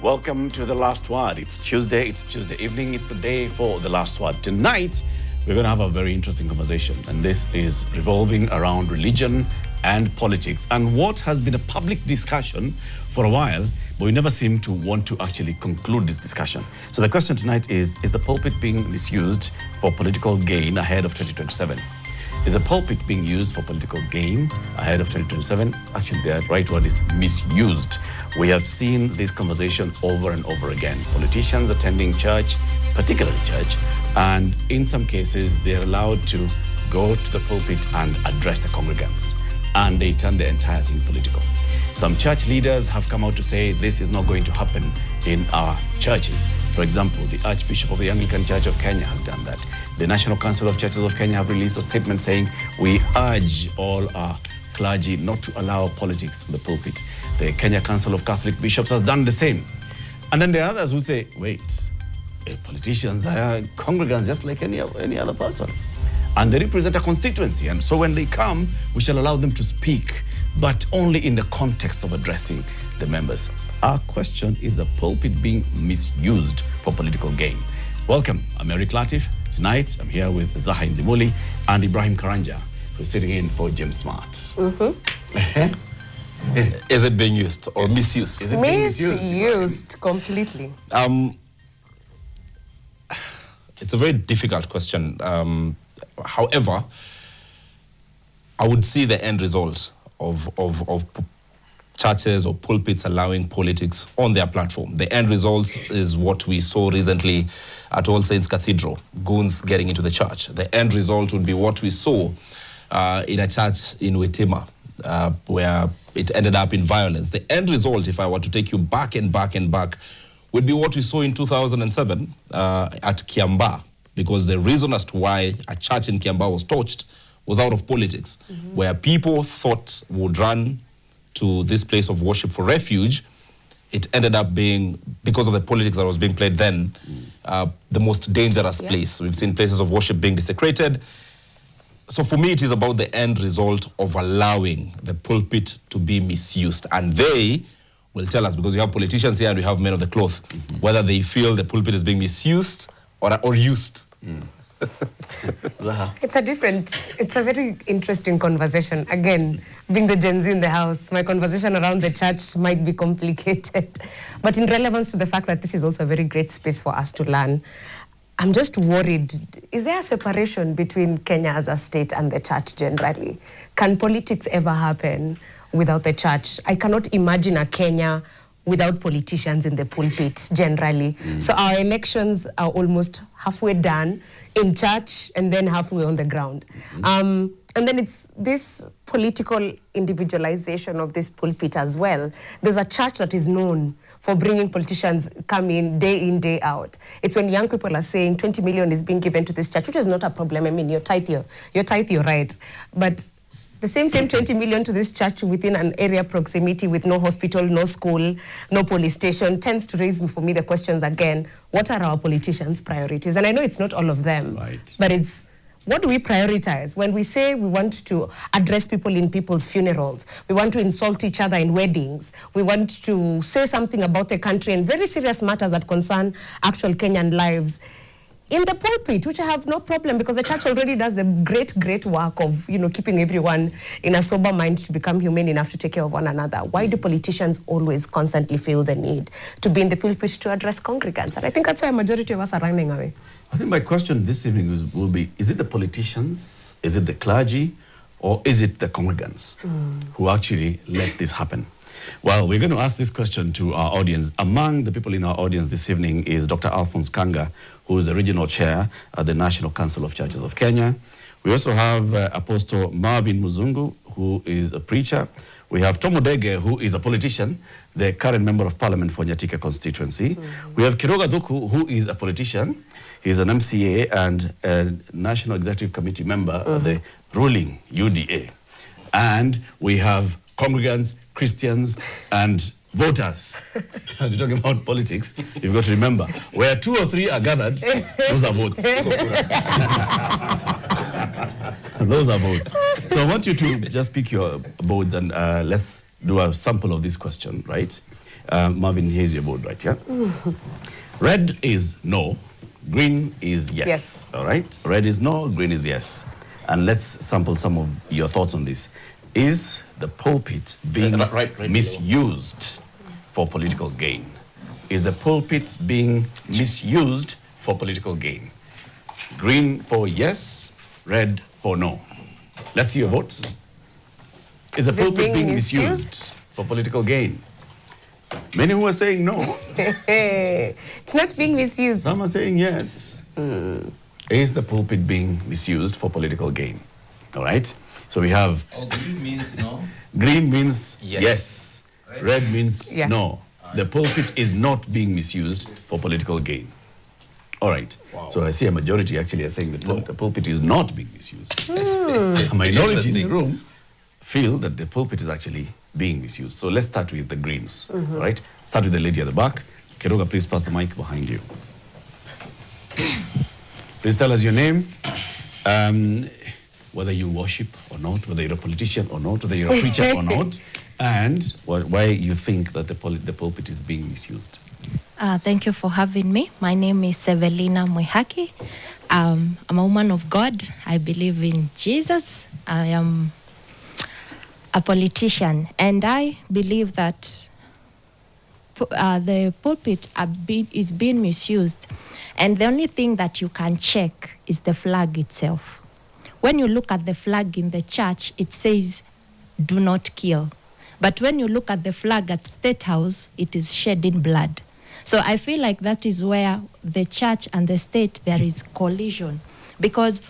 Welcome to The Last Word. It's Tuesday evening. It's the day for The Last Word. Tonight, we're going to have a very interesting conversation, and this is revolving around religion and politics, and what has been a public discussion for a while, but we never seem to want to actually conclude this discussion. So the question tonight is the pulpit being misused for political gain ahead of 2027? Is the pulpit being used for political gain ahead of 2027? Actually, the right word is misused. We have seen this conversation over and over again. Politicians attending church, particularly church, and in some cases, they're allowed to go to the pulpit and address the congregants, and they turn the entire thing political. Some church leaders have come out to say this is not going to happen in our churches. For example, the Archbishop of the Anglican Church of Kenya has done that. The National Council of Churches of Kenya have released a statement saying, we urge all our clergy not to allow politics in the pulpit. The Kenya Council of Catholic Bishops has done the same. And then there are others who say, wait, politicians are congregants just like any other person. And they represent a constituency. And so when they come, we shall allow them to speak, but only in the context of addressing the members. Our question is the pulpit being misused for political gain? Welcome, I'm Eric Latif. Tonight, I'm here with Zaha Indimuli and Ibrahim Karanja, who's sitting in for James Smart. Is it being used or misused? Is it being misused? Misused completely. It's a very difficult question. However, I would see the end result of churches or pulpits allowing politics on their platform. The end result is what we saw recently at All Saints Cathedral, goons getting into the church. The end result would be what we saw in a church in Wetima, where it ended up in violence. The end result, if I were to take you back and back and back, would be what we saw in 2007 at Kiambaa, because the reason as to why a church in Kiambaa was torched was out of politics, where people thought would run to this place of worship for refuge. It ended up being, because of the politics that was being played then, the most dangerous place. We've seen places of worship being desecrated. So for me, it is about the end result of allowing the pulpit to be misused. And they will tell us, because we have politicians here and we have men of the cloth, whether they feel the pulpit is being misused or used. It's a very interesting conversation. Again, being the Gen Z in the house, my conversation around the church might be complicated. But in relevance to the fact that this is also a very great space for us to learn, I'm just worried. Is there a separation between Kenya as a state and the church generally? Can politics ever happen without the church? I cannot imagine a Kenya without politicians in the pulpit generally. So our elections are almost halfway done in church and then halfway on the ground. And then it's this political individualization of this pulpit as well. There's a church that is known for bringing politicians come in, day out. It's when young people are saying 20 million is being given to this church, which is not a problem. I mean, you're tight, you're right. But the same 20 million to this church within an area proximity with no hospital, no school, no police station tends to raise for me the questions again, what are our politicians' priorities? And I know it's not all of them, but it's, what do we prioritize? When we say we want to address people in people's funerals, we want to insult each other in weddings, we want to say something about the country and very serious matters that concern actual Kenyan lives, in the pulpit, which I have no problem, because the church already does a great work of, keeping everyone in a sober mind to become humane enough to take care of one another. Why do politicians always constantly feel the need to be in the pulpit to address congregants? And I think that's why a majority of us are running away. I think my question this evening will be, is it the politicians, is it the clergy, or is it the congregants who actually let this happen? Well, we're going to ask this question to our audience. Among the people in our audience this evening is Dr. Alphonse Kanga, who is the regional chair at the National Council of Churches of Kenya. We also have Apostle Marvin Muzungu, who is a preacher. We have Tom Odege, who is a politician, the current member of parliament for Nyatika constituency. We have Kiroga Duku, who is a politician. He's an MCA and a National Executive Committee member of the ruling UDA. And we have congregants, Christians, and voters. You're talking about politics, you've got to remember, where 2 or 3 are gathered, those are votes. Those are votes. So I want you to just pick your boards and let's do a sample of this question, right? Marvin, here's your board, right? Yeah. Red is no, green is yes. Yes. All right. Red is no, green is yes. And let's sample some of your thoughts on this. Is the pulpit being misused for political gain? Is the pulpit being misused for political gain? Green for yes, red for no. Let's see your votes. Is the pulpit being misused for political gain? Many who are saying no. It's not being misused. Some are saying yes. Is the pulpit being misused for political gain? All right. So we have... green means no. Green means yes. Red means Yeah. no. The pulpit is not being misused for political gain. All right. Wow. So I see a majority actually are saying that the pulpit is not being misused. A minority in the room feel that the pulpit is actually being misused. So let's start with the greens. All right. Start with the lady at the back. Keruga, please pass the mic behind you. Please tell us your name, whether you worship or not, whether you're a politician or not, whether you're a preacher or not, and why you think that the pulpit is being misused. Thank you for having me. My name is Sevelina Mwihaki. I'm a woman of God. I believe in Jesus. I am a politician, and I believe that the pulpit is being misused, and the only thing that you can check is the flag itself. When you look at the flag in the church, it says, "Do not kill." But when you look at the flag at State House, it is shedding blood. So I feel like that is where the church and the state, there is collision. Because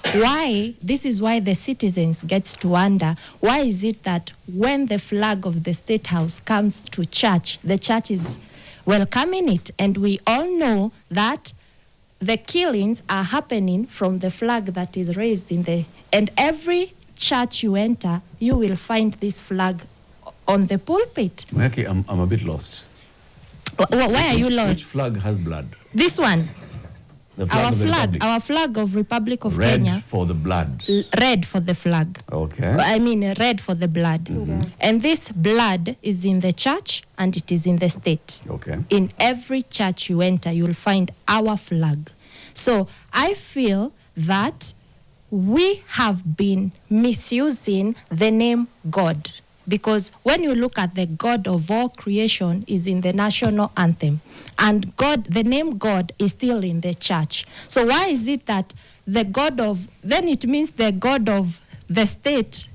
this is why the citizens gets to wonder, why is it that when the flag of the State House comes to church, the church is welcoming it? And we all know that the killings are happening from the flag that is raised and every church you enter, you will find this flag on the pulpit. Okay, I'm a bit lost. Why are you lost? Which flag has blood? This one. The flag Our flag of Republic of red Kenya. Red for the blood. Red for the flag. Okay. I mean red for the blood. And this blood is in the church and it is in the state. Okay. In every church you enter, you will find our flag. So I feel that we have been misusing the name God. Because when you look at the God of all creation is in the national anthem, and God, the name God is still in the church. So why is it that the God of, then it means the God of the state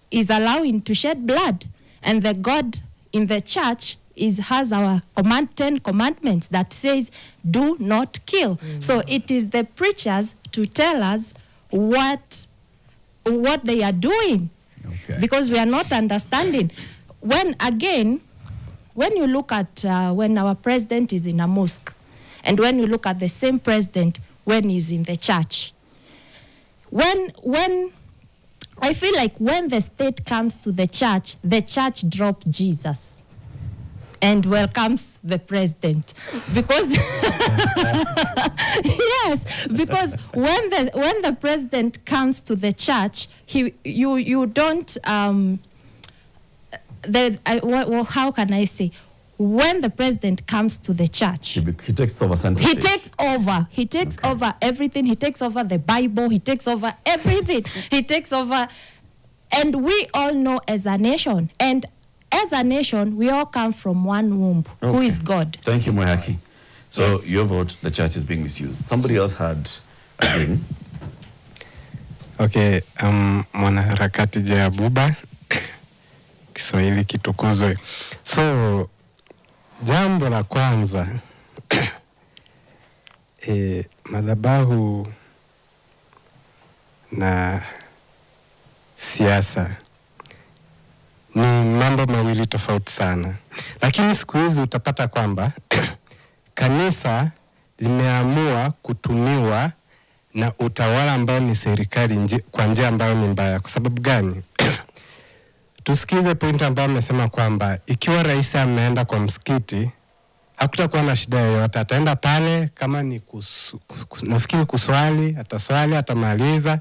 is allowing to shed blood, and the God in the church has our 10 commandments that says, do not kill. So it is the preachers to tell us what they are doing. Okay. Because we are not understanding. When you look at when our president is in a mosque, and when you look at the same president when he's in the church, when I feel like when the state comes to the church drops Jesus and welcomes the president, because yes, because when the president comes to the church, you don't how can I say, when the president comes to the church, he takes over center he stage. takes over everything. He takes over the Bible. He takes over everything. He takes over, and we all know as a nation, we all come from one womb, who is God. Thank you, Moyaki. So Yes. your vote, the church is being misused. Somebody else had a green. Okay, mwanaharakati Jayabuba, Kiswahili kitukuzwe. So, jambo la kwanza, madhabahu na siasa ni mambo mawili tofauti sana. Lakini siku hizi utapata kwamba kanisa limeamua kutumiwa na utawala ambao ni serikali kwa njia ambayo ni mbaya. Kwa sababu gani? Tusikize point ambayo amesema kwamba ikiwa rais ameenda kwa msikiti, hakutakuwa na shida yoyote. Ataenda pale kama ni nafikiri kuswali, ataswali, atamaliza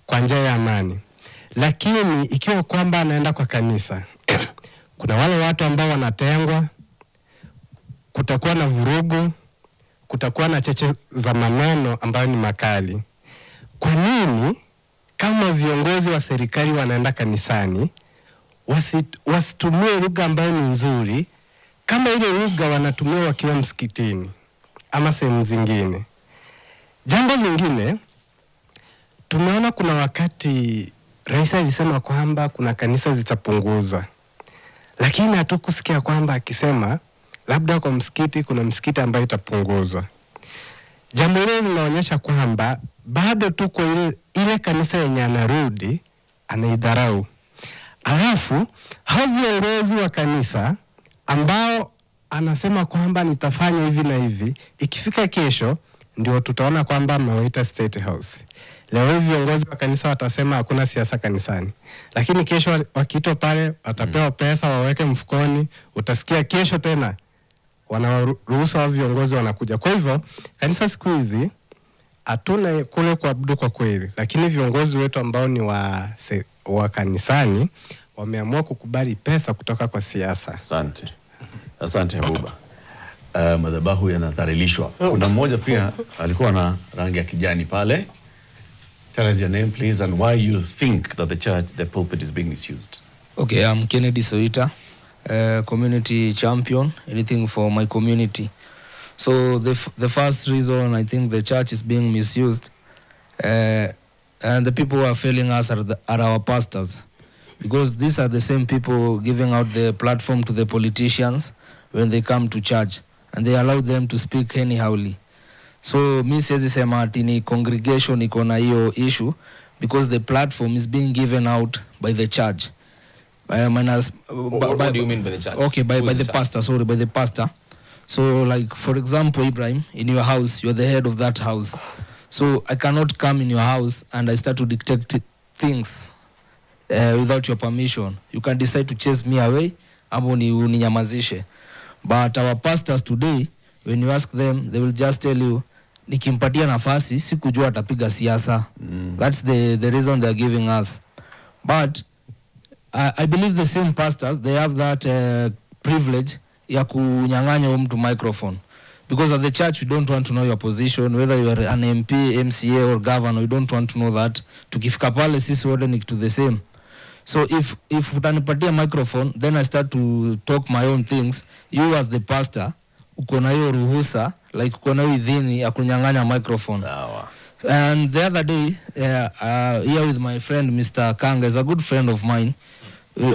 kwa njia ya amani. Lakini ikiwa kwamba anaenda kwa kanisa, kuna wale watu ambao wanatengwa, kutakuwa na vurugu, kutakuwa na cheche za maneno ambayo ni makali. Kwa nini kama viongozi wa serikali wanaenda kanisani wasitumie lugha ambayo ni nzuri kama ile lugha wanatumia wakiwa msikitini ama sehemu zingine? Jambo lingine, tumeona kuna wakati rais alisema kwamba kuna kanisa zitapunguzwa, lakini hatukusikia kwamba akisema labda kwa msikiti kuna msikiti ambayo itapunguzwa. Jambo hilo linaonyesha kwamba bado tuko ile kanisa yenye anarudi anaidharau. Alafu hao viongozi wa kanisa ambao anasema kwamba nitafanya hivi na hivi, ikifika kesho ndio tutaona kwamba amewaita State House. Leo hivi viongozi wa kanisa watasema hakuna siasa kanisani, lakini kesho wakiitwa pale watapewa pesa waweke mfukoni, utasikia kesho tena wanaruhusu hao viongozi wanakuja. Kwa hivyo kanisa siku hizi hatuna kule kuabudu kwa kweli, lakini viongozi wetu ambao ni wa kanisani wameamua kukubali pesa kutoka kwa siasa. Asante Abuba. Madhabahu yanadhalilishwa. Kuna mmoja pia alikuwa na rangi ya kijani pale. Tell us your name please and why you think that the pulpit is being misused. Okay, I'm Kennedy Soita, community champion, anything for my community. So the first reason I think the church is being misused, and the people who are failing us are our pastors, because these are the same people giving out the platform to the politicians when they come to church, and they allow them to speak anyhowly. So mi siwezi sema ati ni congregation iko na hiyo issue, because the platform is being given out by the church. What do you mean by the church? Okay, by the pastor, sorry, by the pastor. So like, for example, Ibrahim, in your house, you're the head of that house. So I cannot come in your house and I start to dictate things without your permission. You can decide to chase me away, ama uninyamazishe. But our pastors today, when you ask them, they will just tell you, nikimpatia nafasi, sikujua atapiga siasa. That's the reason they're giving us. But I believe the same pastors, they have that privilege ya kunyang'anya mtu microphone. Because at the church, we don't want to know your position, whether you are an MP, MCA or governor, we don't want to know that. Tukifika pale, sisi wote ni to the same. So if utanipatia microphone, then I start to talk my own things, you as the pastor, uko na hiyo ruhusa, like uko na hiyo idhini ya kunyang'anya microphone. And the other day, here with my friend, Mr. Kanga, is a good friend of mine. We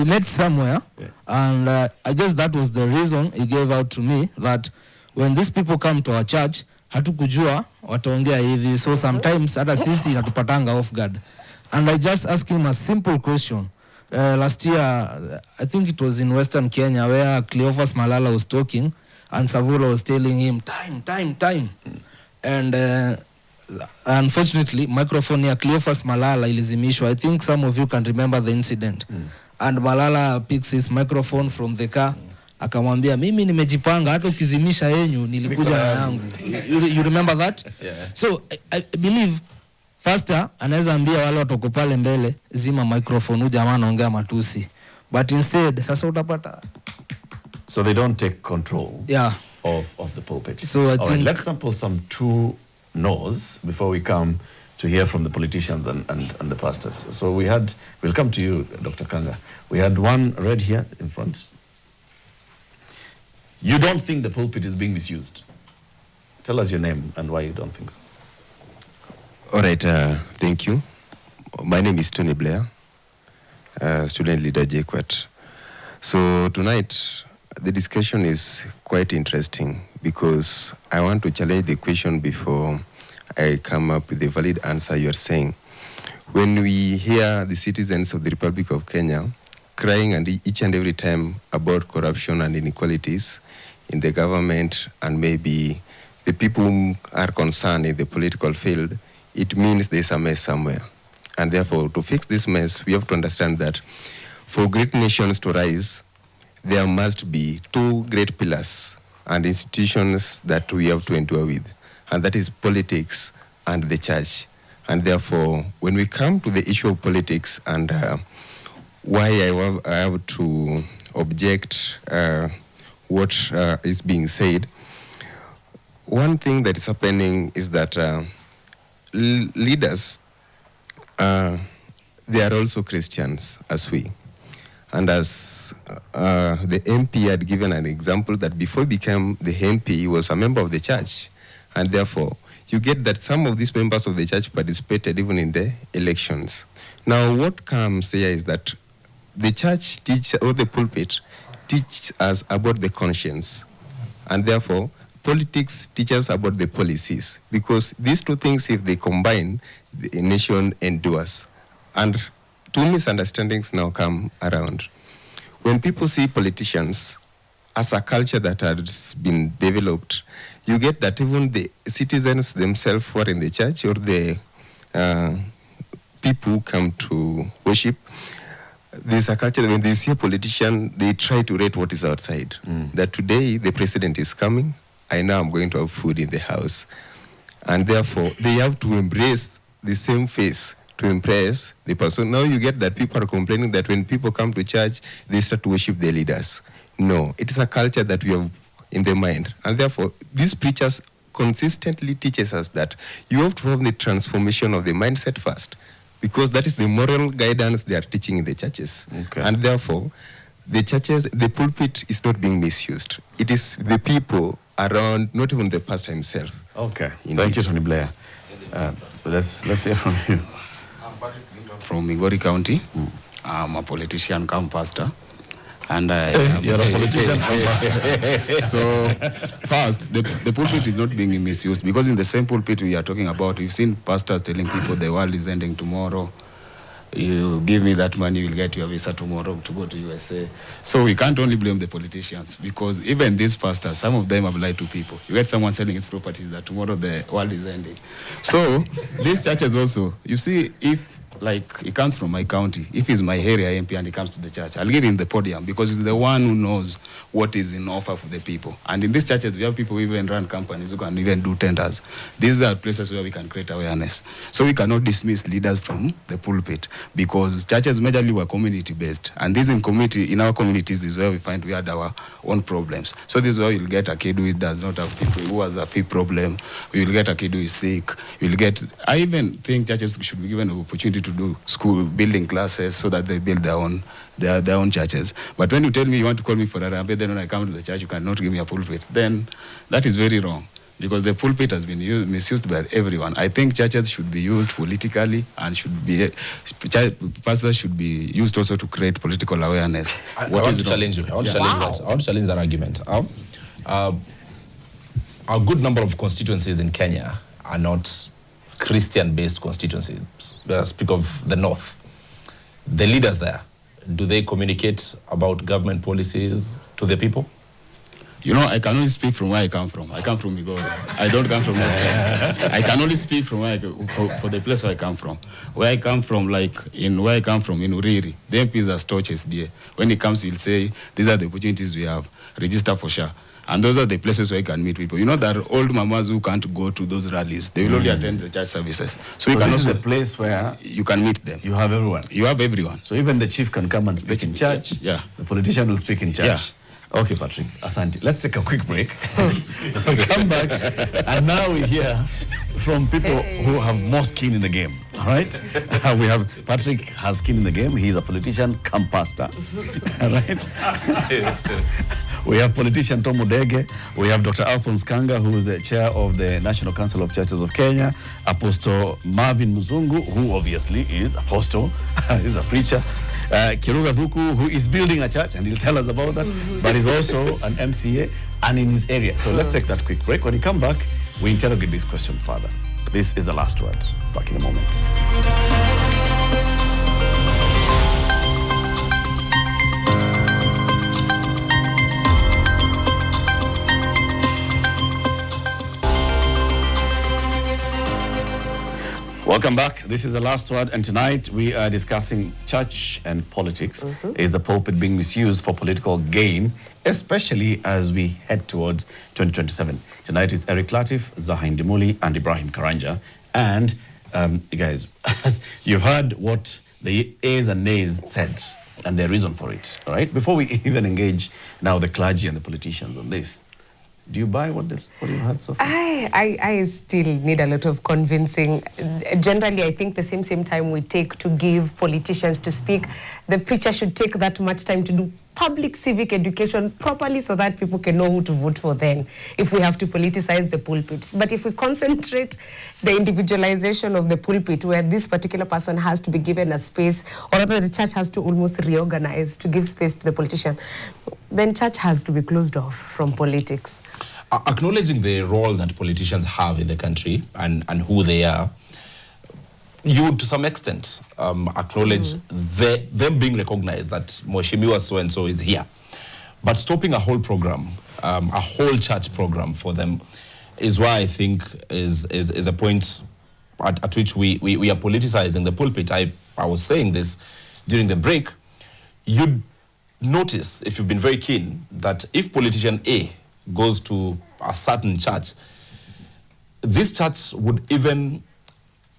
met somewhere, and I guess that was the reason he gave out to me, that when these people come to our church, hatukujua wataongea hivi, so sometimes hata sisi natupatanga off guard. And I just asked him a simple question. Last year, I think it was in Western Kenya, where Cleophas Malala was talking, and Savula was telling him, time. And unfortunately, microphone ya Cleophas Malala ilizimishwa. I think some of you can remember the incident. And Malala picks his microphone from the car. Akamwambia, mimi nimejipanga, hata ukizimisha yenyu nilikuja na yangu. You remember that? Yeah. So I believe pastor anaweza ambia wale watoko pale mbele, zima microphone, huyu jamaa anaongea matusi. But instead, sasa utapata. So they don't take control of the pulpit. So I think let's sample some true no's before we come to hear from the politicians and the pastors. So we'll come to you, Dr. Kanga. We had one read here in front. You don't think the pulpit is being misused. Tell us your name and why you don't think so. All right, thank you. My name is Tony Blair, student leader JQuat. So tonight, the discussion is quite interesting because I want to challenge the question before I come up with a valid answer. You are saying, when we hear the citizens of the Republic of Kenya crying and each and every time about corruption and inequalities in the government and maybe the people who are concerned in the political field, it means there's a mess somewhere. And therefore, to fix this mess, we have to understand that for great nations to rise, there must be two great pillars and institutions that we have to endure with, and that is politics and the church. And therefore, when we come to the issue of politics and why I have to object what is being said. One thing that is happening is that leaders, they are also Christians as we. And as the MP had given an example that before he became the MP, he was a member of the church. And therefore, you get that some of these members of the church participated even in the elections. Now, what comes here is that the church or the pulpit teach us about the conscience. And therefore, politics teaches about the policies. Because these two things, if they combine, the nation endures. And two misunderstandings now come around. When people see politicians as a culture that has been developed, you get that even the citizens themselves who are in the church or the people who come to worship, there's a culture that when they see a politician, they try to rate what is outside. That today the president is coming, I know I'm going to have food in the house. And therefore, they have to embrace the same face to impress the person. Now you get that people are complaining that when people come to church, they start to worship their leaders. No, it is a culture that we have in the mind. And therefore, these preachers consistently teaches us that you have to have the transformation of the mindset first, because that is the moral guidance they are teaching in the churches. Okay. And therefore, the churches, the pulpit is not being misused. It is the people around, not even the pastor himself. Okay. Indeed. Thank you, Tony Blair. So let's hear from you. From Migori County. I'm a politician come pastor. And You're a politician come pastor. So, first, the pulpit is not being misused, because in the same pulpit we are talking about, we've seen pastors telling people the world is ending tomorrow. You give me that money, you'll get your visa tomorrow to go to USA. So we can't only blame the politicians, because even these pastors, some of them have lied to people. You get someone selling his properties that tomorrow the world is ending. So these churches also, you see, if like he comes from my county, if he's my area MP and he comes to the church, I'll give him the podium, because he's the one who knows what is in offer for the people. And in these churches, we have people who even run companies, who can even do tenders. These are places where we can create awareness. So we cannot dismiss leaders from the pulpit, because churches majorly were community-based. And this in our communities is where we find we had our own problems. So this is where you'll get a kid who does not have people, who has a fee problem. You'll get a kid who is sick. I even think churches should be given an opportunity to do school building classes so that they build their own churches. But when you tell me you want to call me for a rampe, then when I come to the church, you cannot give me a pulpit, then that is very wrong, because the pulpit has been misused by everyone. I think churches should be used politically, and pastors should be used also to create political awareness. I want to challenge you. I want to challenge that argument. A good number of constituencies in Kenya are not Christian-based constituencies. Speak of the north. The leaders there, do they communicate about government policies to the people? You know, I can only speak from where I come from. I come from Migori. I don't come from Kenya. I can only speak from for the place where I come from. Where I come from, in Uriri, the MPs are torches there. When he comes, he'll say, these are the opportunities we have. Register for SHA. And those are the places where you can meet people. You know, there are old mamas who can't go to those rallies. They will only attend the church services. So you can this is a place where you can meet them. You have everyone. You have everyone. So even the chief can come and speak in church. Yeah. The politician will speak in church. Yeah. Okay, Patrick, Asante. Let's take a quick break. We come back, and now we hear from people who have more skin in the game. All right? We have Patrick has skin in the game. He's a politician, come pastor. All right? We have politician Tom Udege. We have Dr. Alphonse Kanga, who is the chair of the National Council of Churches of Kenya. Apostle Marvin Muzungu, who obviously is apostle, is a preacher. Kiruga Thuku, who is building a church, and he'll tell us about that, but he's also an MCA and in his area. So let's take that quick break. When we come back, we interrogate this question further. This is the last word. Back in a moment. Welcome back. This is the last word, and tonight we are discussing church and politics. Is the pulpit being misused for political gain, especially as we head towards 2027? Tonight is Eric Latif, Zaha Ndimuli, and Ibrahim Karanja. And you guys, you've heard what the A's and Nays said. and their reason for it. All right. Before we even engage now the clergy and the politicians on this, do you buy what you've heard so far? I still need a lot of convincing. Generally, I think the same time we take to give politicians to speak, the preacher should take that much time to do public civic education properly so that people can know who to vote for then, if we have to politicize the pulpit. But if we concentrate the individualization of the pulpit, where this particular person has to be given a space, or rather the church has to almost reorganize to give space to the politician, then church has to be closed off from politics. Acknowledging the role that politicians have in the country and who they are, you would to some extent acknowledge them being recognized that Mheshimiwa so-and-so is here. But stopping a whole program, a whole church program for them, is why I think is a point at which we are politicizing the pulpit. I was saying this during the break. You'd notice, if you've been very keen, that if politician A goes to a certain church, this church would even,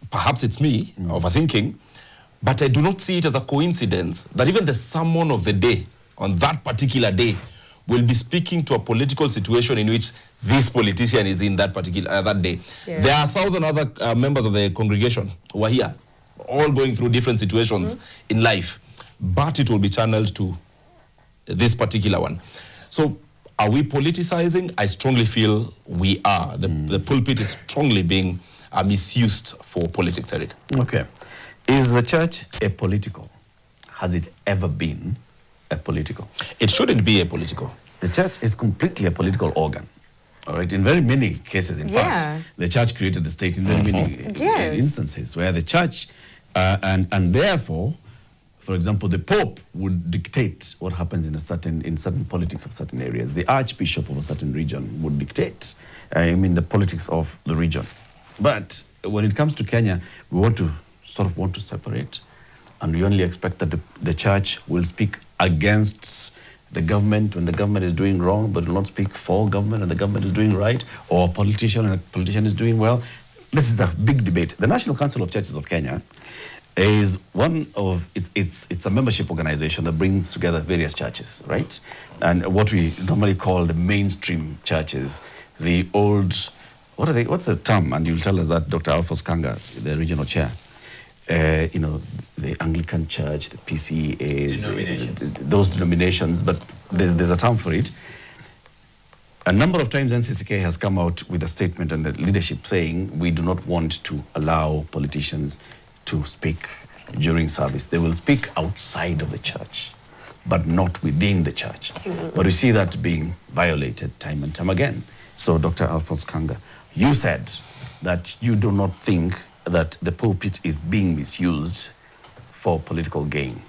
perhaps it's me overthinking, but I do not see it as a coincidence that even the sermon of the day, on that particular day, will be speaking to a political situation in which this politician is in that particular that day. Yeah. There are 1,000 other members of the congregation who are here, all going through different situations in life, but it will be channeled to this particular one. So are we politicizing? I strongly feel we are. The pulpit is strongly being misused for politics, Eric. Okay. Is the church apolitical? Has it ever been apolitical? It shouldn't be apolitical. The church is completely a political organ. All right. In very many cases, in fact, the church created the state in very many instances where the church and therefore, for example, the Pope would dictate what happens in certain politics of certain areas. The Archbishop of a certain region would dictate, the politics of the region. But when it comes to Kenya, we want to separate, and we only expect that the church will speak against the government when the government is doing wrong, but will not speak for government and the government is doing right, or a politician and a politician is doing well. This is the big debate. The National Council of Churches of Kenya is one of, it's a membership organization that brings together various churches, right? And what we normally call the mainstream churches, the old, what's the term? And you'll tell us that, Dr. Alphonse Kanga, the regional chair. The Anglican Church, the PCA, those denominations, but there's a term for it. A number of times NCCK has come out with a statement and the leadership saying we do not want to allow politicians to speak during service. They will speak outside of the church, but not within the church. But we see that being violated time and time again. So Dr. Alphonse Kanga, you said that you do not think that the pulpit is being misused for political gain.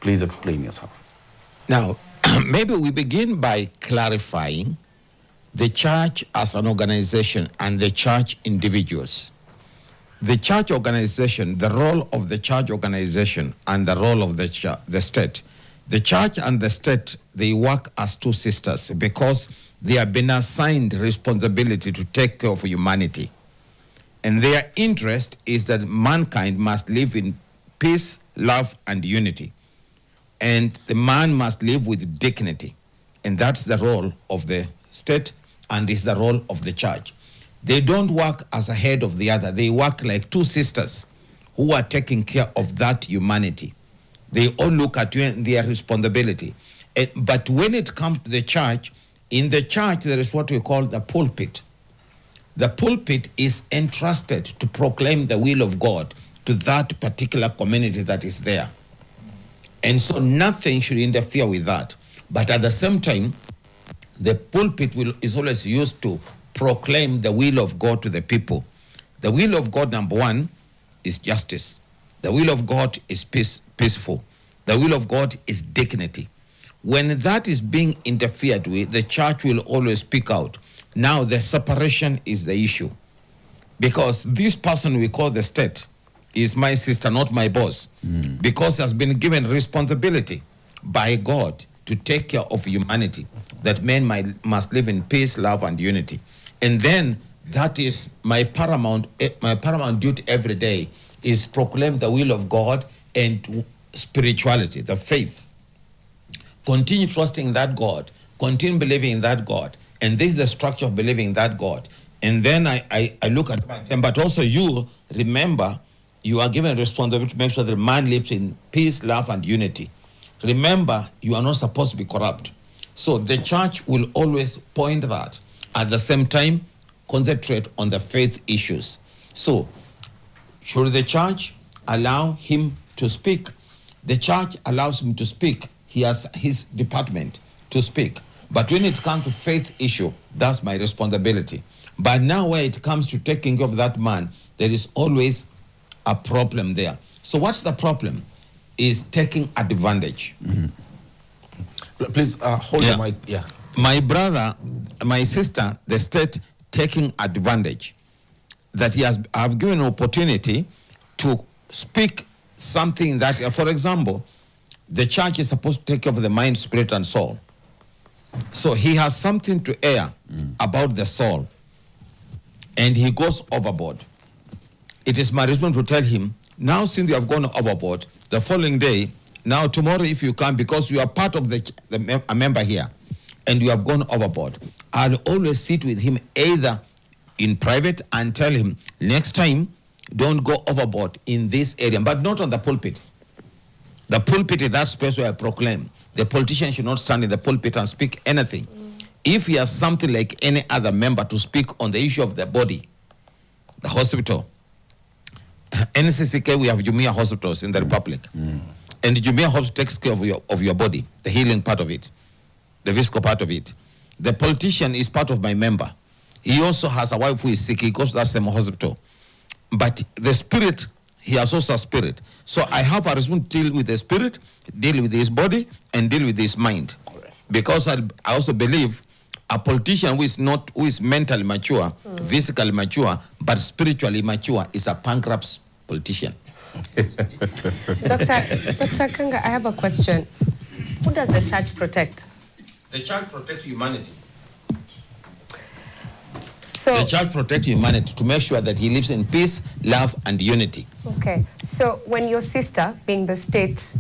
Please explain yourself. Now, maybe we begin by clarifying the church as an organization and the church individuals. The church organization, the role of the church organization and the role of the state. The church and the state, they work as two sisters because they have been assigned responsibility to take care of humanity. And their interest is that mankind must live in peace, love, and unity. And the man must live with dignity. And that's the role of the state and is the role of the church. They don't work as a head of the other. They work like two sisters who are taking care of that humanity. They all look at you and their responsibility. But when it comes to the church, in the church there is what we call the pulpit. The pulpit is entrusted to proclaim the will of God to that particular community that is there. And so nothing should interfere with that. But at the same time, the pulpit is always used to proclaim the will of God to the people. The will of God, number one, is justice. The will of God is peaceful. The will of God is dignity. When that is being interfered with, the church will always speak out. Now the separation is the issue. Because this person we call the state is my sister, not my boss. Because has been given responsibility by God to take care of humanity, that men must live in peace, love, and unity. And then that is my paramount duty every day is proclaim the will of God and spirituality, the faith. Continue trusting that God, continue believing in that God, and this is the structure of believing in that God. And then I look at my time, but also you remember you are given a responsibility to make sure that man lives in peace, love, and unity. Remember, you are not supposed to be corrupt. So the church will always point that. At the same time, concentrate on the faith issues. So, should the church allow him to speak? The church allows him to speak. He has his department to speak. But when it comes to faith issue, that's my responsibility. But now where it comes to taking care of that man, there is always a problem there. So what's the problem? Is taking advantage. Please hold the mic. Yeah. My brother, my sister, the state taking advantage that I've given an opportunity to speak something that, for example, the church is supposed to take care of the mind, spirit, and soul. So he has something to air about the soul, and he goes overboard. It is my responsibility to tell him, now since you have gone overboard, the following day, now tomorrow if you come, because you are part of a member here, and you have gone overboard, I'll always sit with him either in private and tell him, next time, don't go overboard in this area, but not on the pulpit. The pulpit is that space where I proclaim. The politician should not stand in the pulpit and speak anything. If he has something like any other member to speak on the issue of the body, the hospital, NCCK, we have Jumia hospitals in the Republic. And the Jumia hospital takes care of your body, the healing part of it, the physical part of it. The politician is part of my member. He also has a wife who is sick. He goes to that same hospital. But the spirit, he has also a spirit. So I have a responsibility to deal with the spirit, deal with his body, and deal with his mind. Because I also believe a politician who is mentally mature, physically mature, but spiritually mature is a bankrupt politician. Dr. Kanga, I have a question. Who does the church protect? The church protects humanity. So, the church protects humanity to make sure that he lives in peace, love, and unity. Okay. So when your sister, being the state,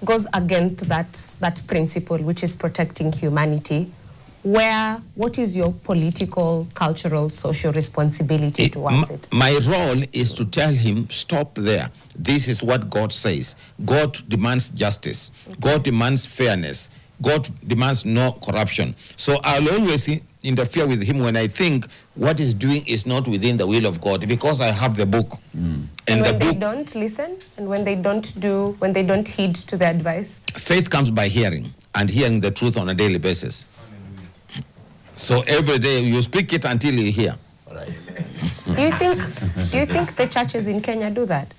goes against that principle, which is protecting humanity, what is your political, cultural, social responsibility towards it? My role is to tell him, stop there. This is what God says. God demands justice. God demands fairness. God demands no corruption. So I'll always interfere with him when I think what he's doing is not within the will of God, because I have the book. And when they don't listen, and when they don't heed to the advice? Faith comes by hearing, and hearing the truth on a daily basis. So every day you speak it until you hear. All right. Do you think the churches in Kenya do that?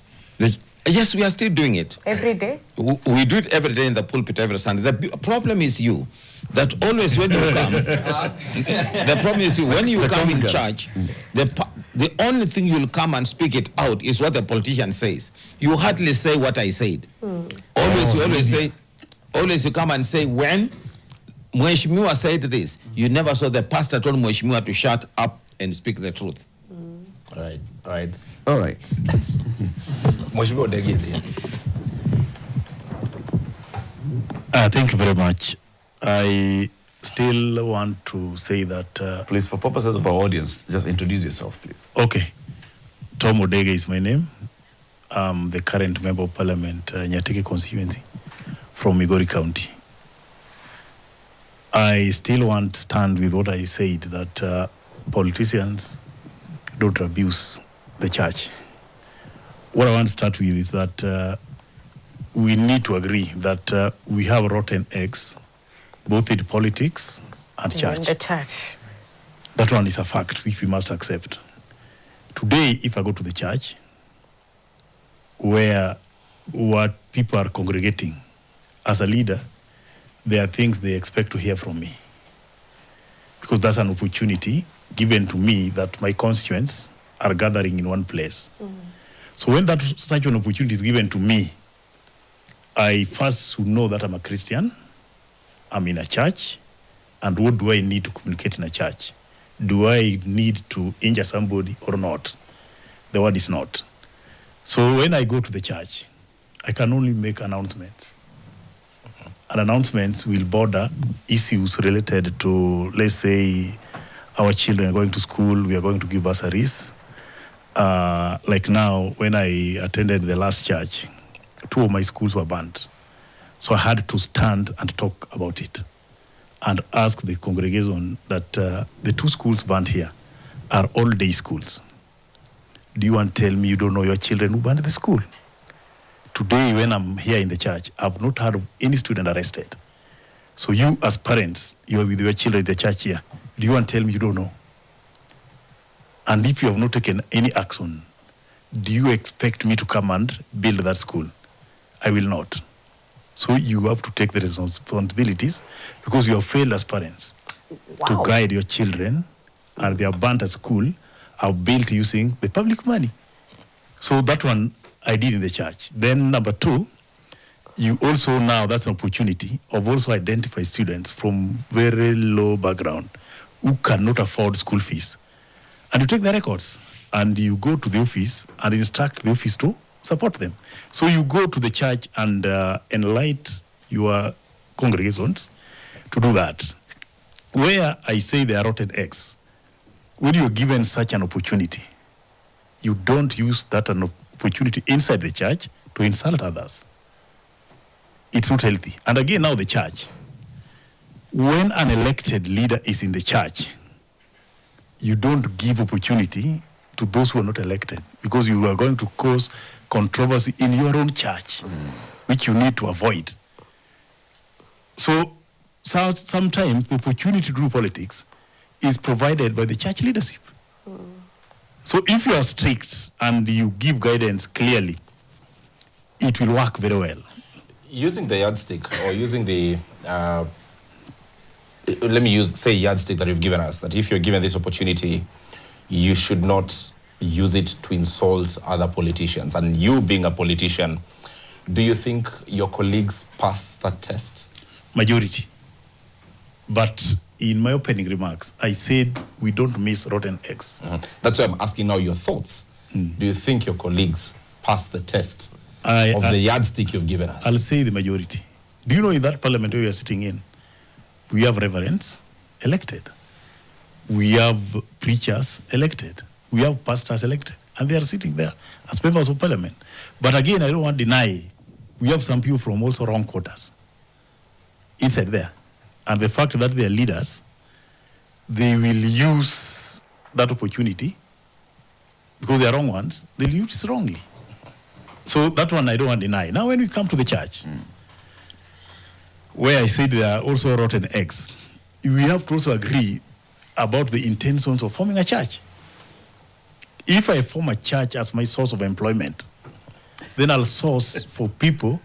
Yes, we are still doing it. Every day? We do it every day in the pulpit every Sunday. The problem is you. That always when you come, the problem is you, when you come in church, the only thing you'll come and speak it out is what the politician says. You hardly say what I said. Always you come and say, when Mheshimiwa said this, you never saw the pastor told Mheshimiwa to shut up and speak the truth. All right. Mheshimiwa Odegi is here. Thank you very much. I still want to say that... please, for purposes of our audience, just introduce yourself, please. Okay. Tom Odege is my name. I'm the current member of parliament, Nyateke constituency from Migori County. I still want to stand with what I said, that politicians don't abuse the church. What I want to start with is that we need to agree that we have rotten eggs, both in politics and church. In the church. That one is a fact which we must accept. Today, if I go to the church, where what people are congregating, as a leader, there are things they expect to hear from me. Because that's an opportunity given to me that my constituents are gathering in one place. So when such an opportunity is given to me, I first should know that I'm a Christian, I'm in a church, and what do I need to communicate in a church? Do I need to injure somebody or not? The word is not. So when I go to the church, I can only make announcements. And announcements will border issues related to, let's say, our children are going to school, we are going to give bursaries. Like now, when I attended the last church, 2 of my schools were banned. So I had to stand and talk about it and ask the congregation that the 2 schools banned here are all day schools. Do you want to tell me you don't know your children who banned the school? Today, when I'm here in the church, I've not heard of any student arrested. So you, as parents, you are with your children in the church here. Do you want to tell me you don't know? And if you have not taken any action, do you expect me to come and build that school? I will not. So you have to take the responsibilities because you have failed as parents to guide your children, and their banned at school are built using the public money. So that one I did in the church. Then number 2, you also now, that's an opportunity of also identify students from very low background who cannot afford school fees. And you take the records and you go to the office and instruct the office to support them. So you go to the church and enlighten your congregations to do that. Where I say they are rotten eggs, when you're given such an opportunity, you don't use that an opportunity inside the church to insult others. It's not healthy. And again, now the church, when an elected leader is in the church, you don't give opportunity to those who are not elected because you are going to cause controversy in your own church, which you need to avoid. So sometimes the opportunity to do politics is provided by the church leadership. So if you are strict and you give guidance clearly, it will work very well. Using the yardstick or using the, let me say yardstick that you've given us, that if you're given this opportunity, you should not use it to insult other politicians. And you being a politician, do you think your colleagues pass that test? Majority. But in my opening remarks, I said we don't miss rotten eggs. That's why I'm asking now your thoughts. Do you think your colleagues pass the test of the yardstick you've given us? I'll say the majority. Do you know in that parliament where we are sitting in, we have reverends elected. We have preachers elected. We have pastors elected. And they are sitting there as members of parliament. But again, I don't want to deny, we have some people from also wrong quarters inside there. And the fact that they are leaders, they will use that opportunity because they are wrong ones, they'll use it wrongly. So that one I don't want to deny. Now when we come to the church, where I said there are also rotten eggs, we have to also agree about the intentions of forming a church. If I form a church as my source of employment, then I'll source for people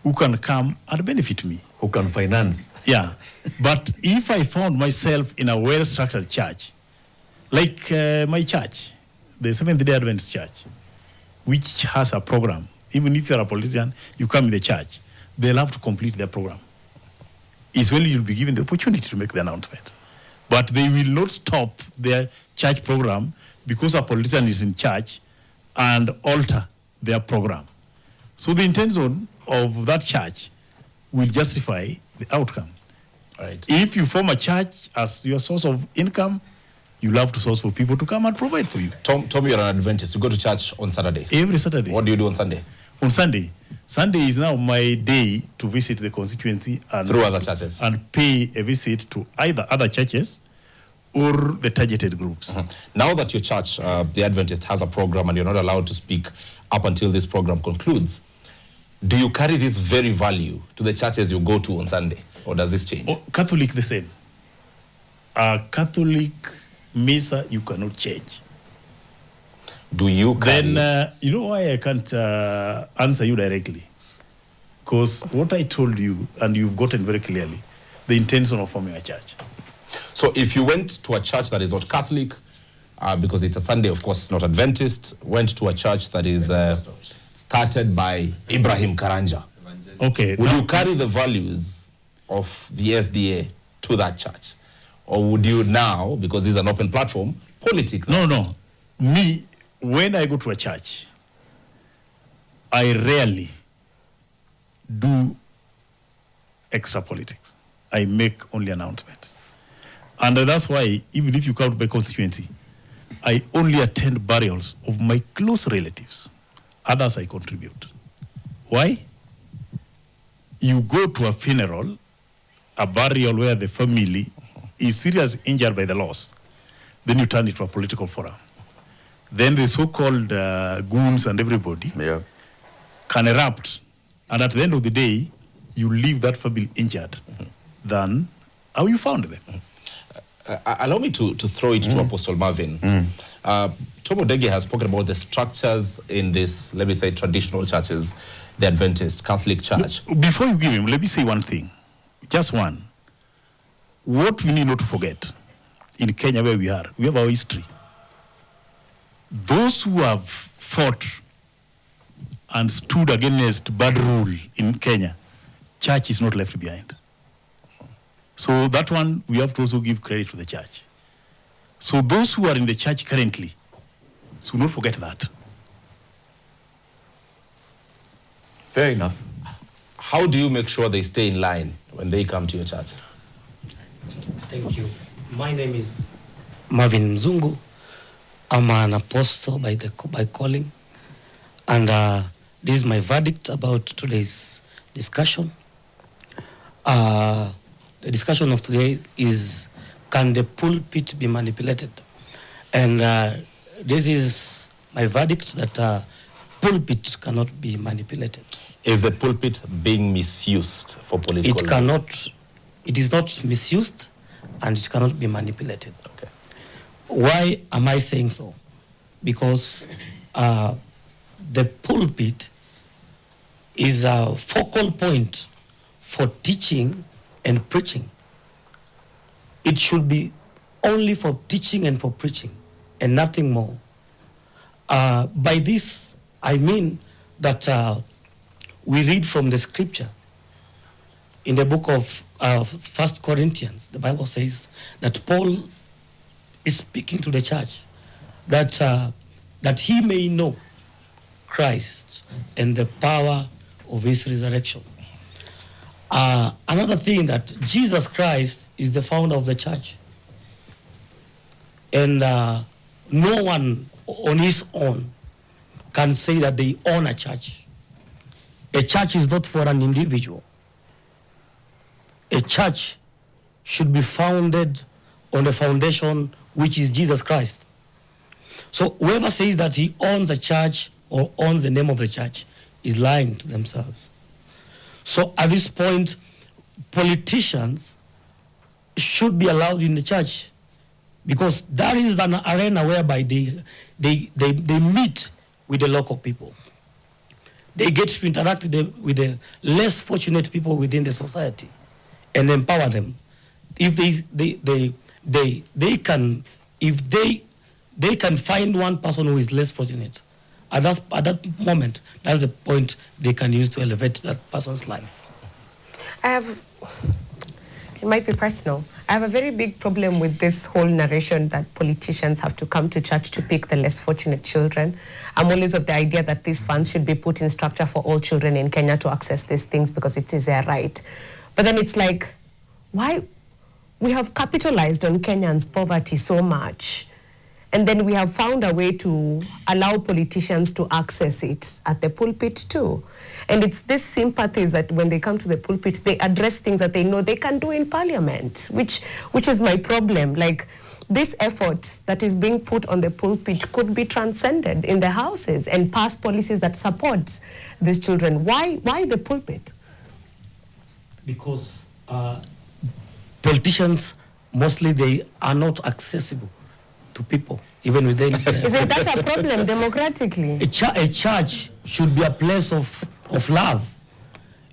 who can come and benefit me. Who can finance. Yeah. But if I found myself in a well-structured church, like my church, the Seventh-day Adventist Church, which has a program, even if you're a politician, you come in the church, they'll have to complete their program. It's when you'll be given the opportunity to make the announcement. But they will not stop their church program because a politician is in charge and alter their program. So the intention of that church will justify the outcome. Right. If you form a church as your source of income, you'll have to source for people to come and provide for you. Tom, you're an Adventist. You go to church on Saturday. Every Saturday. What do you do on Sunday? On Sunday. Sunday is now my day to visit the constituency and through other churches and pay a visit to either other churches or the targeted groups. Now that your church, the Adventist, has a program and you're not allowed to speak up until this program concludes, do you carry this very value to the churches you go to on Sunday, or does this change? Oh, Catholic the same. Catholic Mesa you cannot change. Do you carry... Then, you know why I can't answer you directly? Because what I told you, and you've gotten very clearly, the intention of forming a church. So if you went to a church that is not Catholic, because it's a Sunday, of course, not Adventist, went to a church that is started by Ibrahim Karanja, okay, would you carry the values of the SDA to that church? Or would you now, because this is an open platform, politic? No. Me, when I go to a church, I rarely do extra politics. I make only announcements. And that's why, even if you count my constituency, I only attend burials of my close relatives. Others I contribute. Why? You go to a funeral, a burial where the family is seriously injured by the loss, then you turn it to a political forum. Then the so-called goons and everybody can erupt. And at the end of the day, you leave that family injured than how you found them. Allow me to throw it to Apostle Marvin. Tom Odege has spoken about the structures in this, let me say, traditional churches, the Adventist Catholic Church. Before you give him, let me say one thing, just one. What we need not to forget, in Kenya where we have our history. Those who have fought and stood against bad rule in Kenya, church is not left behind. So that one, we have to also give credit to the church. So those who are in the church currently, so not forget that. Fair enough. How do you make sure they stay in line when they come to your church? Thank you. My name is Marvin Mzungu. I'm an apostle by calling. And this is my verdict about today's discussion. The discussion of today is, can the pulpit be manipulated? And this is my verdict that pulpit cannot be manipulated. Is the pulpit being misused for political? It is not misused, and it cannot be manipulated. Okay. Why am I saying so? Because the pulpit is a focal point for teaching and preaching. It should be only for teaching and for preaching, and nothing more. By this, I mean that we read from the scripture. In the book of 1 Corinthians, the Bible says that Paul is speaking to the church that he may know Christ and the power of his resurrection. Another thing, that Jesus Christ is the founder of the church. And no one on his own can say that they own a church. A church is not for an individual. A church should be founded on the foundation which is Jesus Christ. So whoever says that he owns a church or owns the name of the church is lying to themselves. So at this point, politicians should be allowed in the church, because that is an arena whereby they meet with the local people. They get to interact with the less fortunate people within the society and empower them. If they can find one person who is less fortunate, at that moment, that's the point they can use to elevate that person's life. It might be personal. I have a very big problem with this whole narration that politicians have to come to church to pick the less fortunate children. I'm always of the idea that these funds should be put in structure for all children in Kenya to access these things because it is their right. But then it's like, why? We have capitalized on Kenyans' poverty so much. And then we have found a way to allow politicians to access it at the pulpit too. And it's this sympathies that when they come to the pulpit, they address things that they know they can do in parliament, which is my problem. Like, this effort that is being put on the pulpit could be transcended in the houses and pass policies that support these children. Why the pulpit? Because politicians, mostly they are not accessible to people, even within. Isn't that a problem democratically? A church should be a place of love.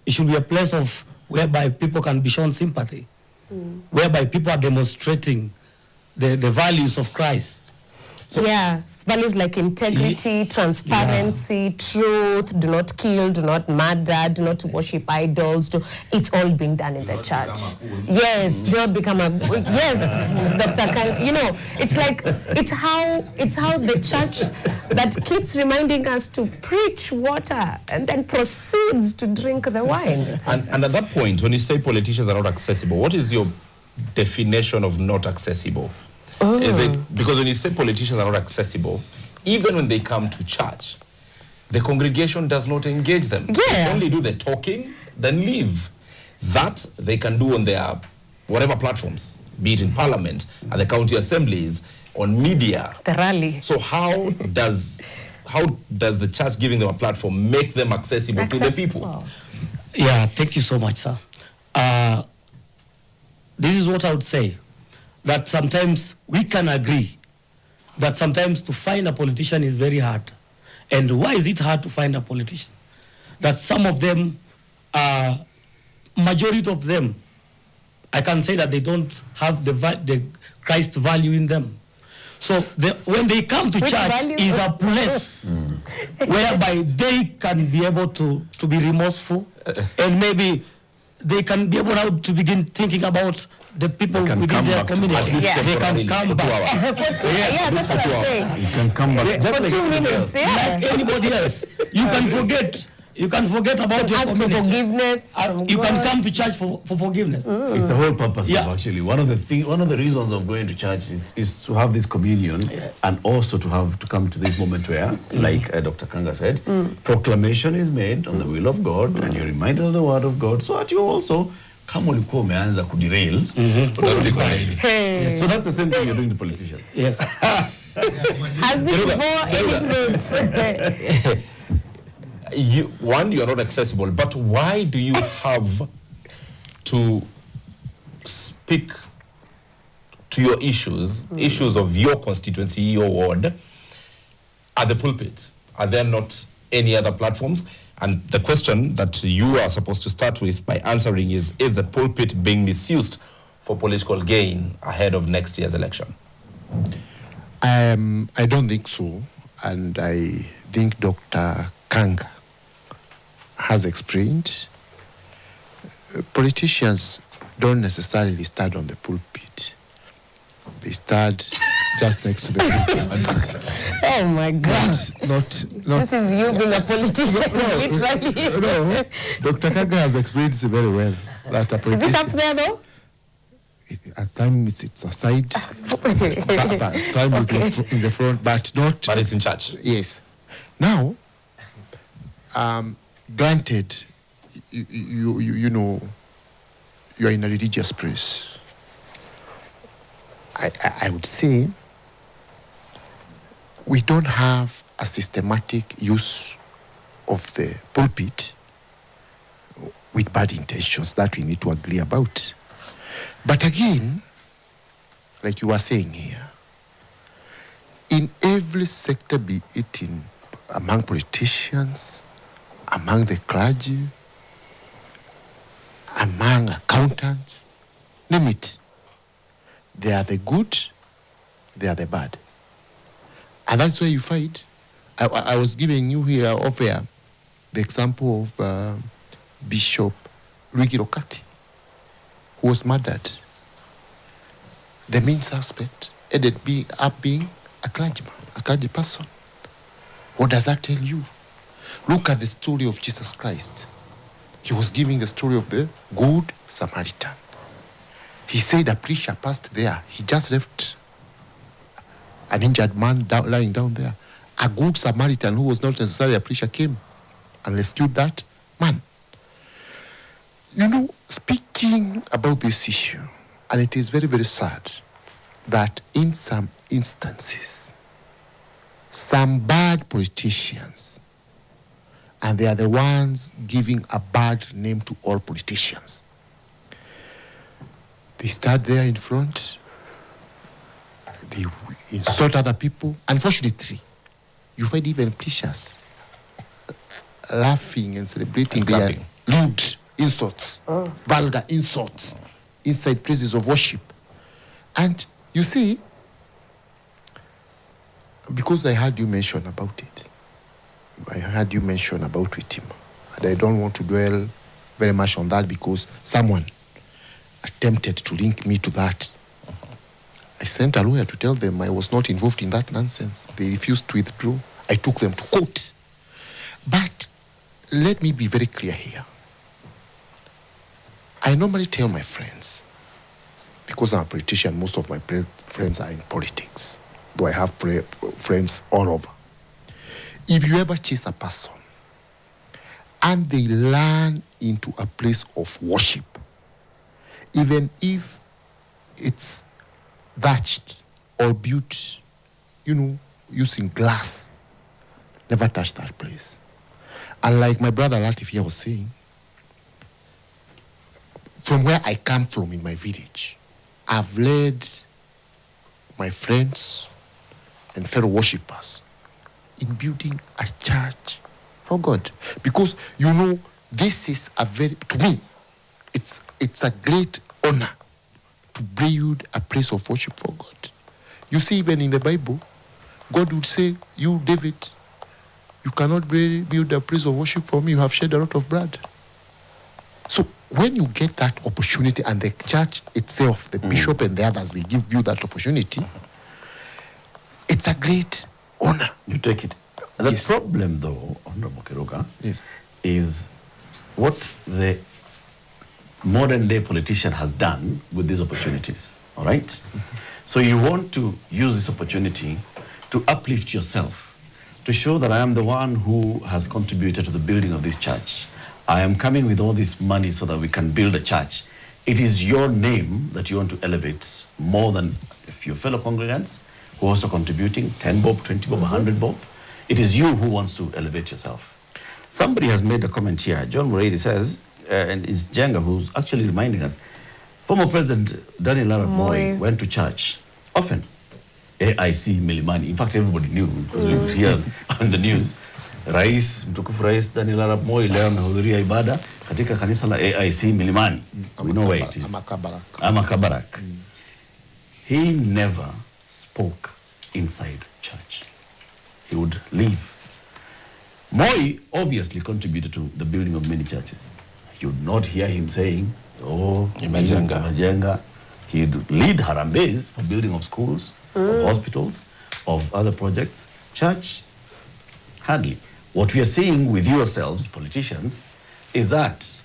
It should be a place of whereby people can be shown sympathy, whereby people are demonstrating the values of Christ. So, yeah, values like integrity, transparency, truth, do not kill, do not murder, do not worship idols. It's all being done in the church. Yes, do not become a... Yes, Dr. Kang, it's like, it's how the church that keeps reminding us to preach water and then proceeds to drink the wine. And at that point, when you say politicians are not accessible, what is your definition of not accessible? Is it because when you say politicians are not accessible, even when they come to church, the congregation does not engage them. They only do the talking, then leave. That they can do on their whatever platforms, be it in parliament, at the county assemblies, on media. The rally. So how does the church giving them a platform make them accessible to the people? Yeah, thank you so much, sir. This is what I would say, that sometimes we can agree that sometimes to find a politician is very hard. And why is it hard to find a politician? That some of them, majority of them, I can say that they don't have the Christ value in them. So when they come to church is a place whereby they can be able to be remorseful and maybe they can be able to begin thinking about the people within their community. They can come back. That's what I'm saying. You can come back. For 2 minutes, Like anybody else. You can forget. You can forget about your community. For forgiveness. You can come to church for forgivenness. It's the whole purpose of actually. One of the reasons of going to church is to have this communion and also to come to this moment where, like Dr. Kanga said, proclamation is made on the will of God and you're reminded of the word of God so that you also kama ulikuwa umeanza kuderail unarudi kwa daily. So that's the same thing you're doing to politicians. Yes. As if for any You're not accessible, but why do you have to speak to your issues of your constituency, your ward, at the pulpit? Are there not any other platforms? And the question that you are supposed to start with by answering is the pulpit being misused for political gain ahead of next year's election? I don't think so. And I think Dr. Kanga has explained, politicians don't necessarily stand on the pulpit. They stand just next to the pulpit. Oh my God. Not this is you being a politician, literally. No, Dr. Kanga has explained this very well. That a politician, is it up there though? At times it's aside, but at times it's in the front, but not. But it's in church. Yes. Now, granted, you know, you are in a religious place. I would say we don't have a systematic use of the pulpit with bad intentions that we need to agree about. But again, like you were saying here, in every sector, be it among politicians, among the clergy, among accountants, name it, they are the good, they are the bad. And that's why you find, I was giving you here off air the example of Bishop Luigi Rocati, who was murdered. The main suspect ended up being a clergyman, a clergy person. What does that tell you? Look at the story of Jesus Christ. He was giving the story of the Good Samaritan. He said a preacher passed there. He just left an injured man lying down there. A good Samaritan who was not necessarily a preacher came and rescued that man. You know, speaking about this issue, and it is very, very sad that in some instances, some bad politicians, and they are the ones giving a bad name to all politicians. They start there in front, they insult other people. Unfortunately, you find even preachers laughing and celebrating their lewd insults, vulgar insults inside places of worship. And you see, because I heard you mention about it, I heard you mention about Ritima, and I don't want to dwell very much on that because someone attempted to link me to that. I sent a lawyer to tell them I was not involved in that nonsense. They refused to withdraw. I took them to court. But let me be very clear here. I normally tell my friends, because I'm a politician, most of my friends are in politics, though I have friends all over. If you ever chase a person and they land into a place of worship, even if it's thatched or built, using glass, never touch that place. And like my brother Latif here was saying, from where I come from in my village, I've led my friends and fellow worshippers in building a church for God. Because, this is to me, it's a great honor to build a place of worship for God. You see, even in the Bible, God would say, you, David, you cannot build a place of worship for me. You have shed a lot of blood. So when you get that opportunity, and the church itself, the bishop and the others, they give you that opportunity, it's a great honor. You take it. The problem, though, Honorable Kiruka, is what the modern day politician has done with these opportunities. All right? So you want to use this opportunity to uplift yourself, to show that I am the one who has contributed to the building of this church. I am coming with all this money so that we can build a church. It is your name that you want to elevate more than a few fellow congregants who are also contributing, 10 bob, 20 bob, 100 bob. It is you who wants to elevate yourself. Somebody has made a comment here. John Murray says, and it's Jenga who's actually reminding us, former President Daniel Arap Moi went to church often. AIC Milimani. In fact, everybody knew because we were here on the news. Mtukufu Rais Daniel Arap Moi leo amehudhuria ibada katika kanisa la AIC Milimani. We know where it is. Amakabarak. He never spoke inside church. He would leave. Moi obviously contributed to the building of many churches. You would not hear him saying, Imajenga. He'd lead harambes for building of schools, of hospitals, of other projects. Church, hardly. What we are seeing with yourselves, politicians, is that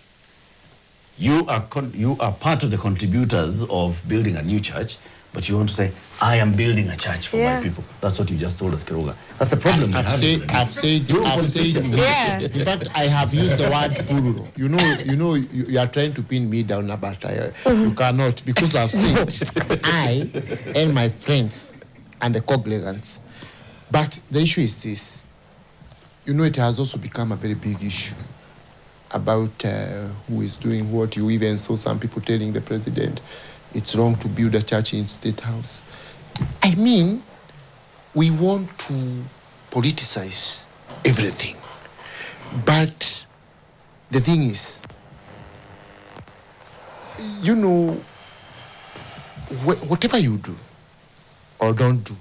you are part of the contributors of building a new church, but you want to say, I am building a church for my people. That's what you just told us, Kiruga. That's a problem. I've said, in fact, I have used the word pururo. You are trying to pin me down, but you cannot, because I've said, I and my friends and the congregants. But the issue is this. It has also become a very big issue about who is doing what. You even saw some people telling the president it's wrong to build a church in State House. I mean, we want to politicize everything. But the thing is, whatever you do or don't do,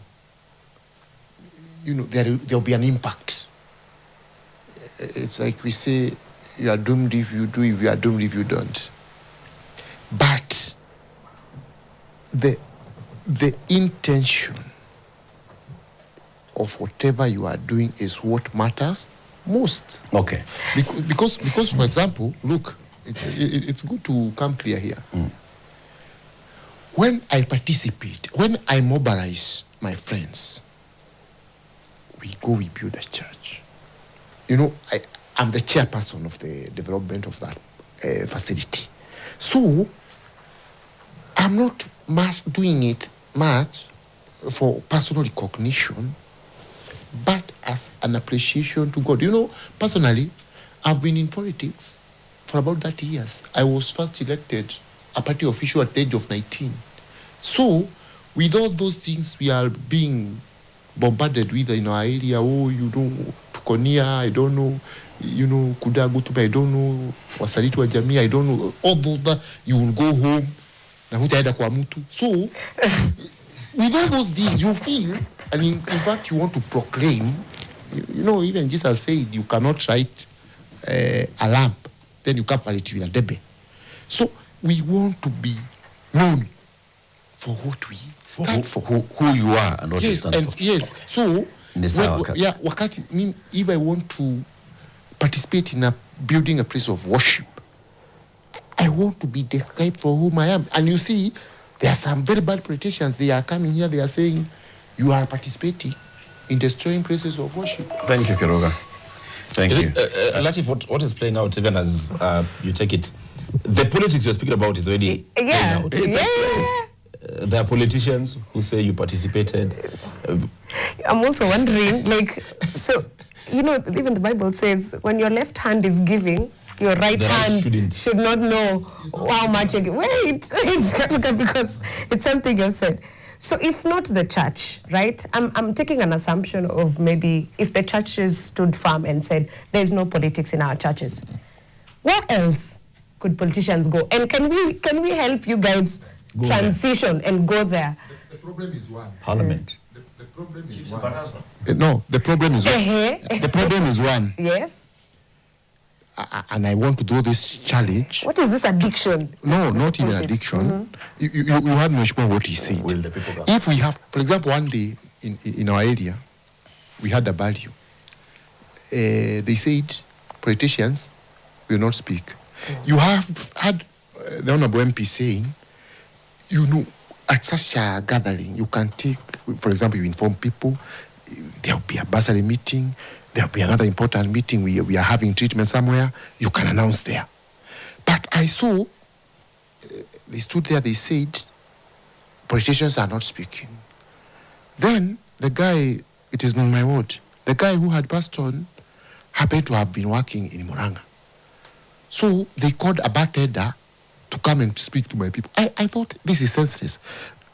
there'll be an impact. It's like we say, you are doomed if you do, if you are doomed if you don't. But the intention of whatever you are doing is what matters most. Okay. Because for example, look, it's good to come clear here. When I participate, when I mobilize my friends, we build a church. I'm the chairperson of the development of that facility. So, I'm not doing it much for personal recognition, but as an appreciation to God. Personally, I've been in politics for about 30 years. I was first elected a party official at the age of 19. So, with all those things we are being bombarded with in our area, Tukonia, I don't know, Kuda Gutuba, I don't know, Wasalitu wa Jamii, I don't know, all those that you will go home, na hutaenda kwa mtu. So, with all those things, you feel, and in fact, you want to proclaim, even Jesus said, you cannot write a lamp, then you can't fill it with a debe. So, we want to be known for what we stand for. Who you are and what you stand for. Yes, okay. So wakati if I want to participate in building a place of worship, I want to be described for whom I am. And you see, there are some very bad politicians. They are coming here. They are saying, you are participating in destroying places of worship. Thank you, Kiruga. Thank you. Latif, what is playing out, even as you take it, the politics you're speaking about is already playing out. There are politicians who say you participated. I'm also wondering, so, even the Bible says, when your left hand is giving, your right hand should not know how much you give. Wait, because it's something you've said. So if not the church, right? I'm taking an assumption of maybe if the churches stood firm and said, there's no politics in our churches. Where else could politicians go? And can we help you guys transition and go there? The problem is one. Parliament. The problem is one. No, the problem is one. The problem is one. Yes. And I want to do this challenge. What is this addiction? No, not even addiction. You heard Mheshimiwa what he said. Will the people go? If we have, for example, one day in our area, we had a value. They said politicians will not speak. You have had the Honorable MP saying, at such a gathering, you can take, for example, you inform people, there will be a bursary meeting, there will be another important meeting, we are having treatment somewhere, you can announce there. But I saw, they stood there, they said, politicians are not speaking. Then the guy, it is in my word, the guy who had passed on happened to have been working in Muranga. So they called a bartender to come and speak to my people. I thought, this is senseless.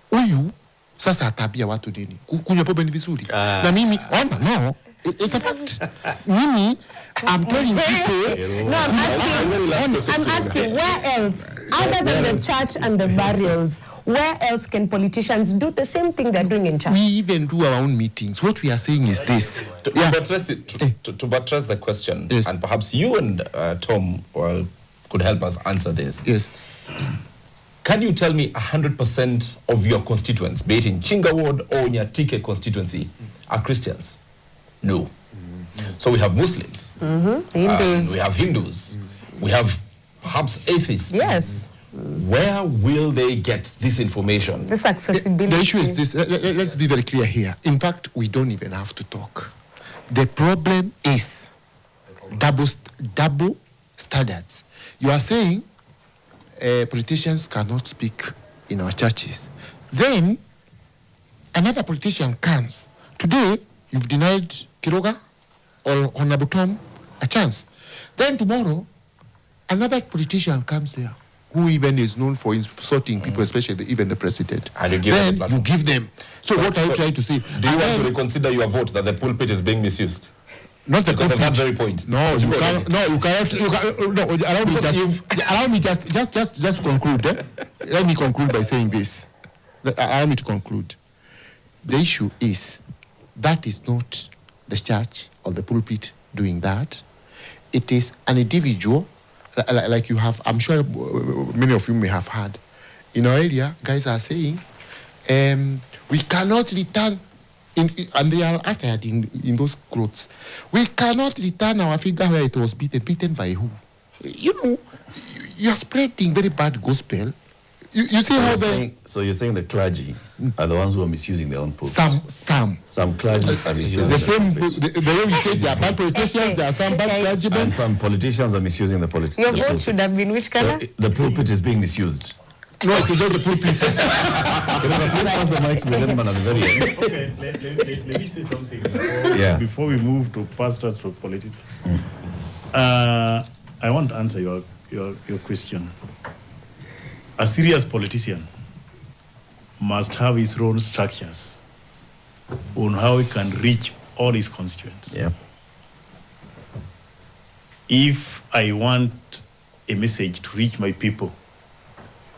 Huyu, sasa atabia watu dini. Kunywa pombe ni vizuri. Na mimi, no. It's a fact. Mimi, I'm telling people. No, I'm asking, where else, other than the church and the burials, where else can politicians do the same thing they're doing in church? We even do our own meetings. What we are saying is this. To buttress the question, and perhaps you and Tom could help us answer this. Yes. Can you tell me 100% of your constituents, be it in Chinga Ward or Nyatike constituency, are Christians? No. So we have Muslims. Hindus. We have Hindus. We have perhaps atheists. Yes. Where will they get this information? This accessibility. The issue is this. Let's be very clear here. In fact, we don't even have to talk. The problem is double standards. You are saying politicians cannot speak in our churches. Then another politician comes. Today, you've denied Kiruga or Honorable Tom a chance. Then tomorrow, another politician comes there who even is known for insulting people, especially even the president. And you give then them you give them. So what are you trying to say? Do you want to reconsider your vote that the pulpit is being misused? Not the because pulpit. of that very point. No, you cannot. No, you cannot. No, allow me just conclude. Let me conclude by saying this. Allow me to conclude. The issue is that is not the church or the pulpit doing that. It is an individual, like you have. I'm sure many of you may have heard. In our area, guys are saying, we cannot return. And they are attired in those clothes. We cannot return our figure where it was beaten. Beaten by who? You are spreading very bad gospel. You see how So you're saying the clergy are the ones who are misusing their own pulpit? Some clergy are misusing the same. The way we say they are bad politicians, there are some bad clergymen. And some politicians are misusing the pulpit. Your vote should have been which color? So the pulpit is being misused. No, it is not the pulpit. Please pass the mic to the gentleman at the very end. Okay, let me say something before we move to pastors to politics. I want to answer your question. A serious politician must have his own structures on how he can reach all his constituents. Yeah. If I want a message to reach my people,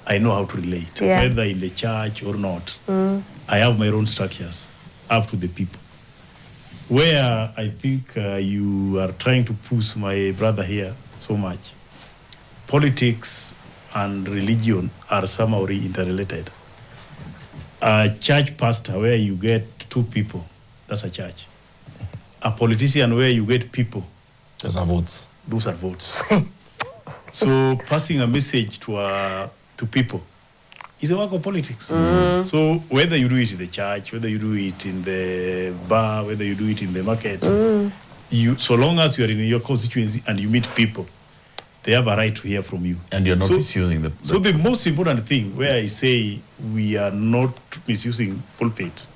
I know how to relate, whether in the church or not. I have my own structures up to the people. Where I think you are trying to push my brother here so much, politics and religion are somehow interrelated. A church pastor where you get two people, that's a church. a politician where you get people. Those are votes. Those are votes. So passing a message to people is a work of politics. So whether you do it in the church, whether you do it in the bar, whether you do it in the market, so long as you are in your constituency and you meet people, they have a right to hear from you. And you're not misusing the... So the most important thing where I say we are not misusing pulpit,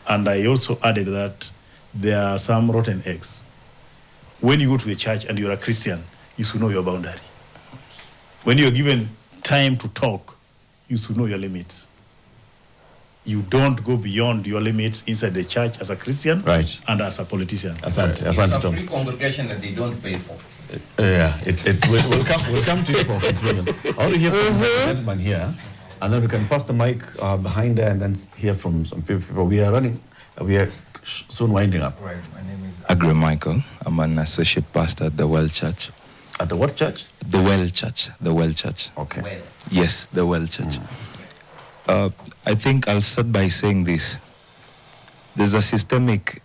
and I also added that there are some rotten eggs. When you go to the church and you're a Christian, you should know your boundary. When you're given time to talk, you should know your limits. You don't go beyond your limits inside the church as a Christian and as a politician. Asante, It's a free congregation that they don't pay for. Yeah, we'll come to you for conclusion. I want to hear from the gentleman here, and then we can pass the mic behind there and then hear from some people. We are soon winding up. Right, my name is Agre Michael. I'm an associate pastor at the Well Church. At the what church? The Well Church. The Well Church. Okay. Well. Yes, the Well Church. I think I'll start by saying this. There's a systemic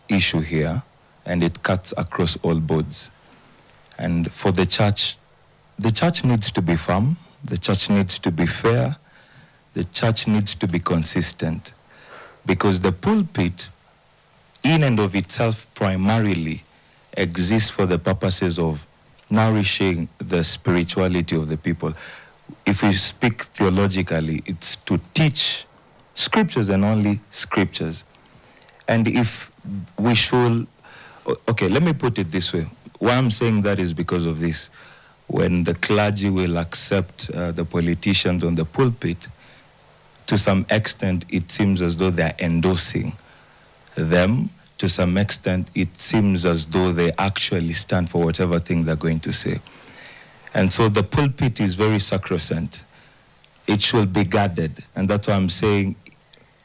issue here, and it cuts across all boards. And for the church needs to be firm, the church needs to be fair, the church needs to be consistent. Because the pulpit, in and of itself, primarily exists for the purposes of nourishing the spirituality of the people. If we speak theologically, it's to teach scriptures and only scriptures. And if we should, okay, let me put it this way. Why I'm saying that is because of this. When the clergy will accept the politicians on the pulpit, to some extent, it seems as though they're endorsing them. To some extent, it seems as though they actually stand for whatever thing they're going to say. And so the pulpit is very sacrosanct. It should be guarded. And that's why I'm saying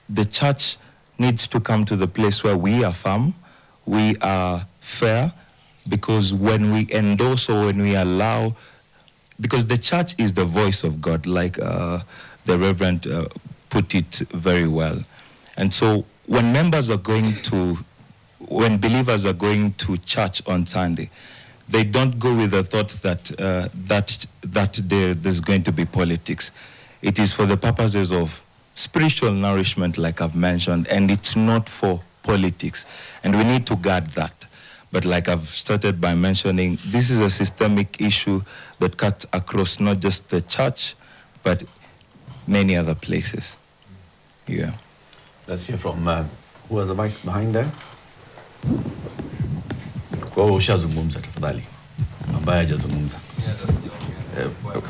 the church needs to come to the place where we are firm, we are fair, because when we endorse or when we allow, because the church is the voice of God, like the Reverend put it very well. And so when believers are going to church on Sunday, they don't go with the thought that there's going to be politics. It is for the purposes of spiritual nourishment, like I've mentioned, and it's not for politics. And we need to guard that. But like I've started by mentioning, this is a systemic issue that cuts across not just the church, but many other places. Yeah. Let's hear from who has the mic behind there. Kwa ushazungumza tafadhali. Ambaye hajazungumza.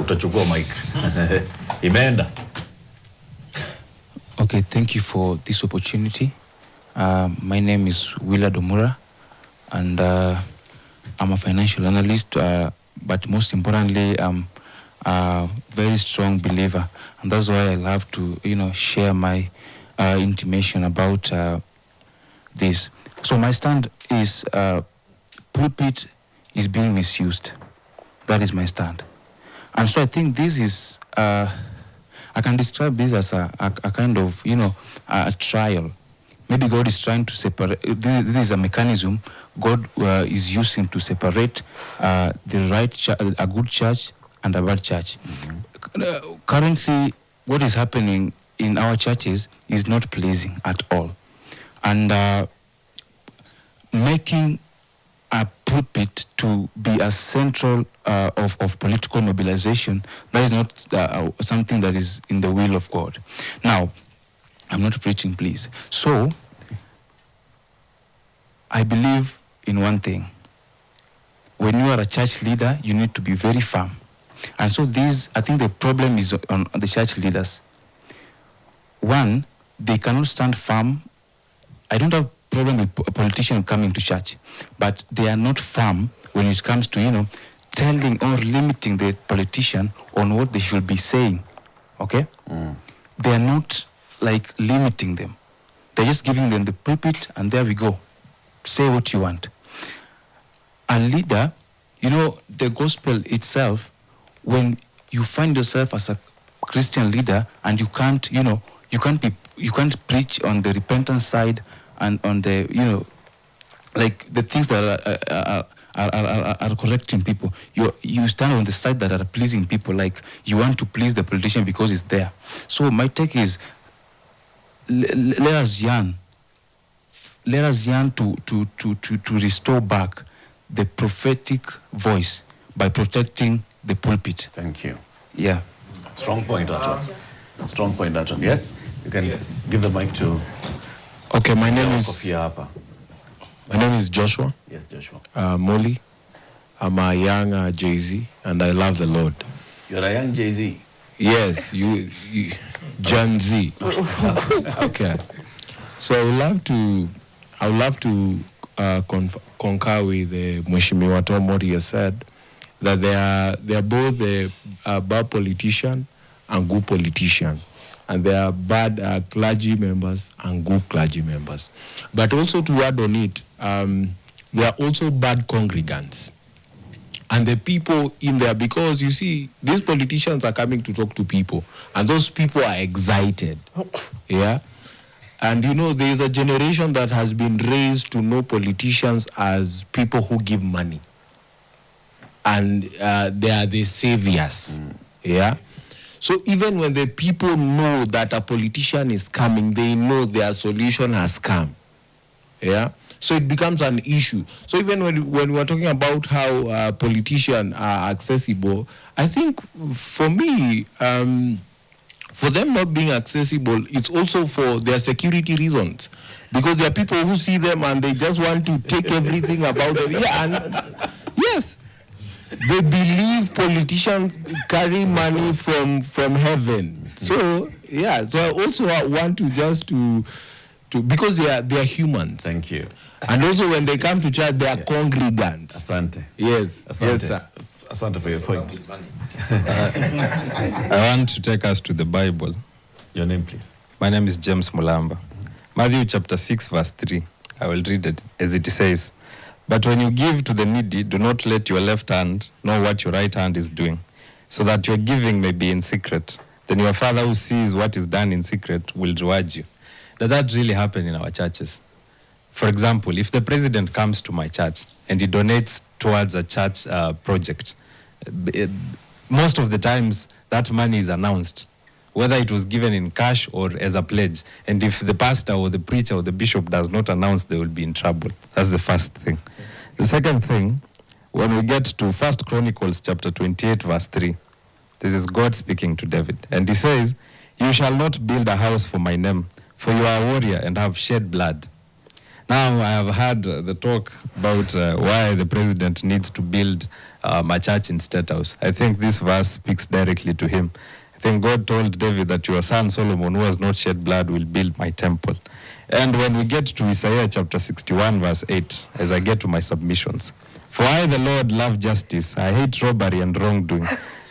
Utachukua mic. Imeenda. Okay, thank you for this opportunity. My name is Willard Omura, and I'm a financial analyst, but most importantly, I'm a very strong believer, and that's why I love to, share my intimation about this. So my stand is pulpit is being misused. That is my stand. And so I think this is, I can describe this as a kind of, a trial. Maybe God is trying to separate, this is a mechanism God is using to separate the right a good church and a bad church. Mm-hmm. Currently, what is happening in our churches is not pleasing at all. And making a pulpit to be a central of political mobilization, that is not something that is in the will of God. Now, I'm not preaching, please. So, I believe in one thing. When you are a church leader, you need to be very firm. And so I think the problem is on the church leaders. One, they cannot stand firm. I don't have a problem with a politician coming to church, but they are not firm when it comes to, telling or limiting the politician on what they should be saying, okay? Mm. They are not like limiting them. They're just giving them the pulpit and there we go. Say what you want. A leader, the gospel itself, when you find yourself as a Christian leader and you can't preach on the repentance side and on the, like the things that are correcting people. You stand on the side that are pleasing people, like you want to please the politician because it's there. So my take is, let us yearn to restore back the prophetic voice by protecting the pulpit. Thank you. Yeah. Strong point, Aton. Strong point, Aton. Yes? You can give the mic to... Okay, my name is Joshua. Yes, Joshua. Molly. I'm a young Jay-Z, and I love the Lord. You're a young Jay-Z? Yes, you Gen Z. Okay. So I would love to concur with Mheshimiwa Tom what he has said, that they are both a bad politician and good politician, and they are bad clergy members and good clergy members. But also to add on it, they are also bad congregants. And the people in there, because you see, these politicians are coming to talk to people, and those people are excited. Yeah? And you know, there is a generation that has been raised to know politicians as people who give money. And they are the saviors. Yeah? So even when the people know that a politician is coming, they know their solution has come. Yeah? So it becomes an issue. So even when we're talking about how politicians are accessible, I think for me, for them not being accessible, it's also for their security reasons. Because there are people who see them and they just want to take everything about them. Yeah, and yes, they believe politicians carry money from heaven. So yeah, so I also want to just to because they are humans. Thank you. And also when they come to church, they are congregants. Asante. Yes. Asante. Yes, sir. Asante for your point. I want to take us to the Bible. Your name, please. My name is James Mulamba. Matthew chapter 6, verse 3. I will read it as it says. But when you give to the needy, do not let your left hand know what your right hand is doing, so that your giving may be in secret. Then your Father who sees what is done in secret will reward you. Does that really happen in our churches? For example, if the president comes to my church and he donates towards a church project, most of the times that money is announced, whether it was given in cash or as a pledge. And if the pastor or the preacher or the bishop does not announce, they will be in trouble. That's the first thing. The second thing, when we get to 1 Chronicles chapter 28, verse 3, this is God speaking to David. And he says, "You shall not build a house for my name, for you are a warrior and have shed blood." Now, I have heard the talk about why the president needs to build a church in State House. I think this verse speaks directly to him. I think God told David that your son Solomon, who has not shed blood, will build my temple. And when we get to Isaiah chapter 61, verse 8, as I get to my submissions, "For I, the Lord, love justice. I hate robbery and wrongdoing."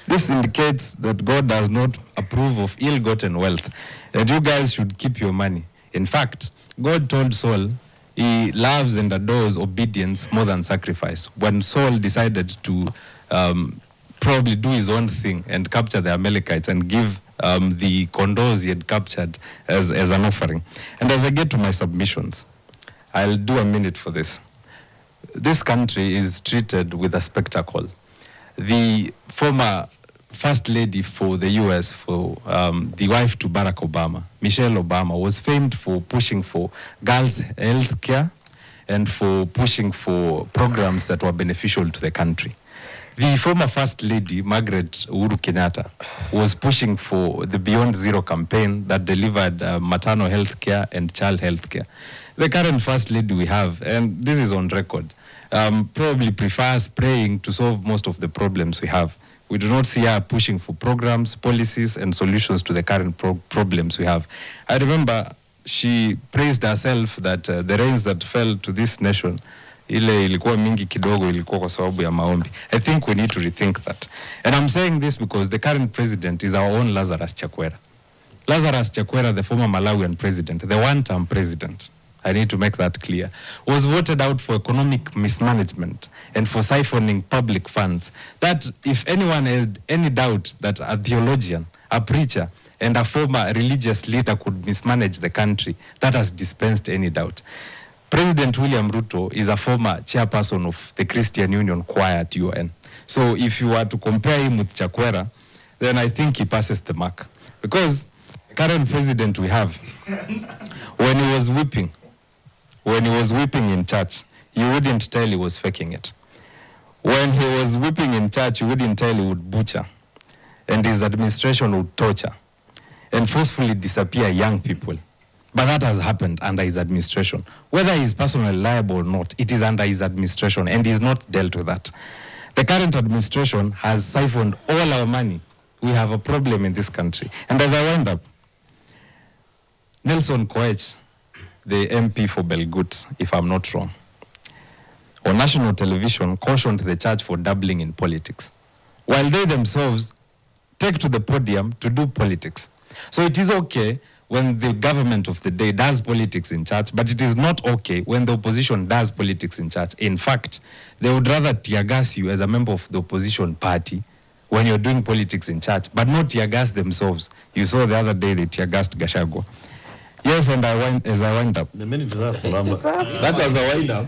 This indicates that God does not approve of ill-gotten wealth, and you guys should keep your money. In fact, God told Saul, he loves and adores obedience more than sacrifice. When Saul decided to probably do his own thing and capture the Amalekites and give the condors he had captured as an offering. And as I get to my submissions, I'll do a minute for this. This country is treated with a spectacle. The former First Lady for the US, for the wife to Barack Obama, Michelle Obama, was famed for pushing for girls' health care and for pushing for programs that were beneficial to the country. The former First Lady, Margaret Uhuru Kenyatta, was pushing for the Beyond Zero campaign that delivered maternal health care and child health care. The current First Lady we have, and this is on record, probably prefers praying to solve most of the problems we have. We do not see her pushing for programs, policies, and solutions to the current problems we have. I remember she praised herself that the rains that fell to this nation, ile ilikuwa mingi kidogo, ilikuwa kwa sababu ya maombi. I think we need to rethink that. And I'm saying this because the current president is our own Lazarus Chakwera. Lazarus Chakwera, the former Malawian president, the one-term president, I need to make that clear, was voted out for economic mismanagement and for siphoning public funds. That if anyone had any doubt that a theologian, a preacher, and a former religious leader could mismanage the country, that has dispensed any doubt. President William Ruto is a former chairperson of the Christian Union Choir at UN. So if you were to compare him with Chakwera, then I think he passes the mark. Because the current president we have, when he was weeping in church, you wouldn't tell he was faking it. When he was weeping in church, you wouldn't tell he would butcher. And his administration would torture and forcefully disappear young people. But that has happened under his administration. Whether he's personally liable or not, it is under his administration, and he's not dealt with that. The current administration has siphoned all our money. We have a problem in this country. And as I wind up, Nelson Koech, the MP for Belgut, if I'm not wrong, on national television cautioned the church for dabbling in politics, while they themselves take to the podium to do politics. So it is okay when the government of the day does politics in church, but it is not okay when the opposition does politics in church. In fact, they would rather tear gas you as a member of the opposition party when you're doing politics in church, but not tear gas themselves. You saw the other day they tear gassed Gachagua. Yes, and as I wind up. The minute that was a wind up.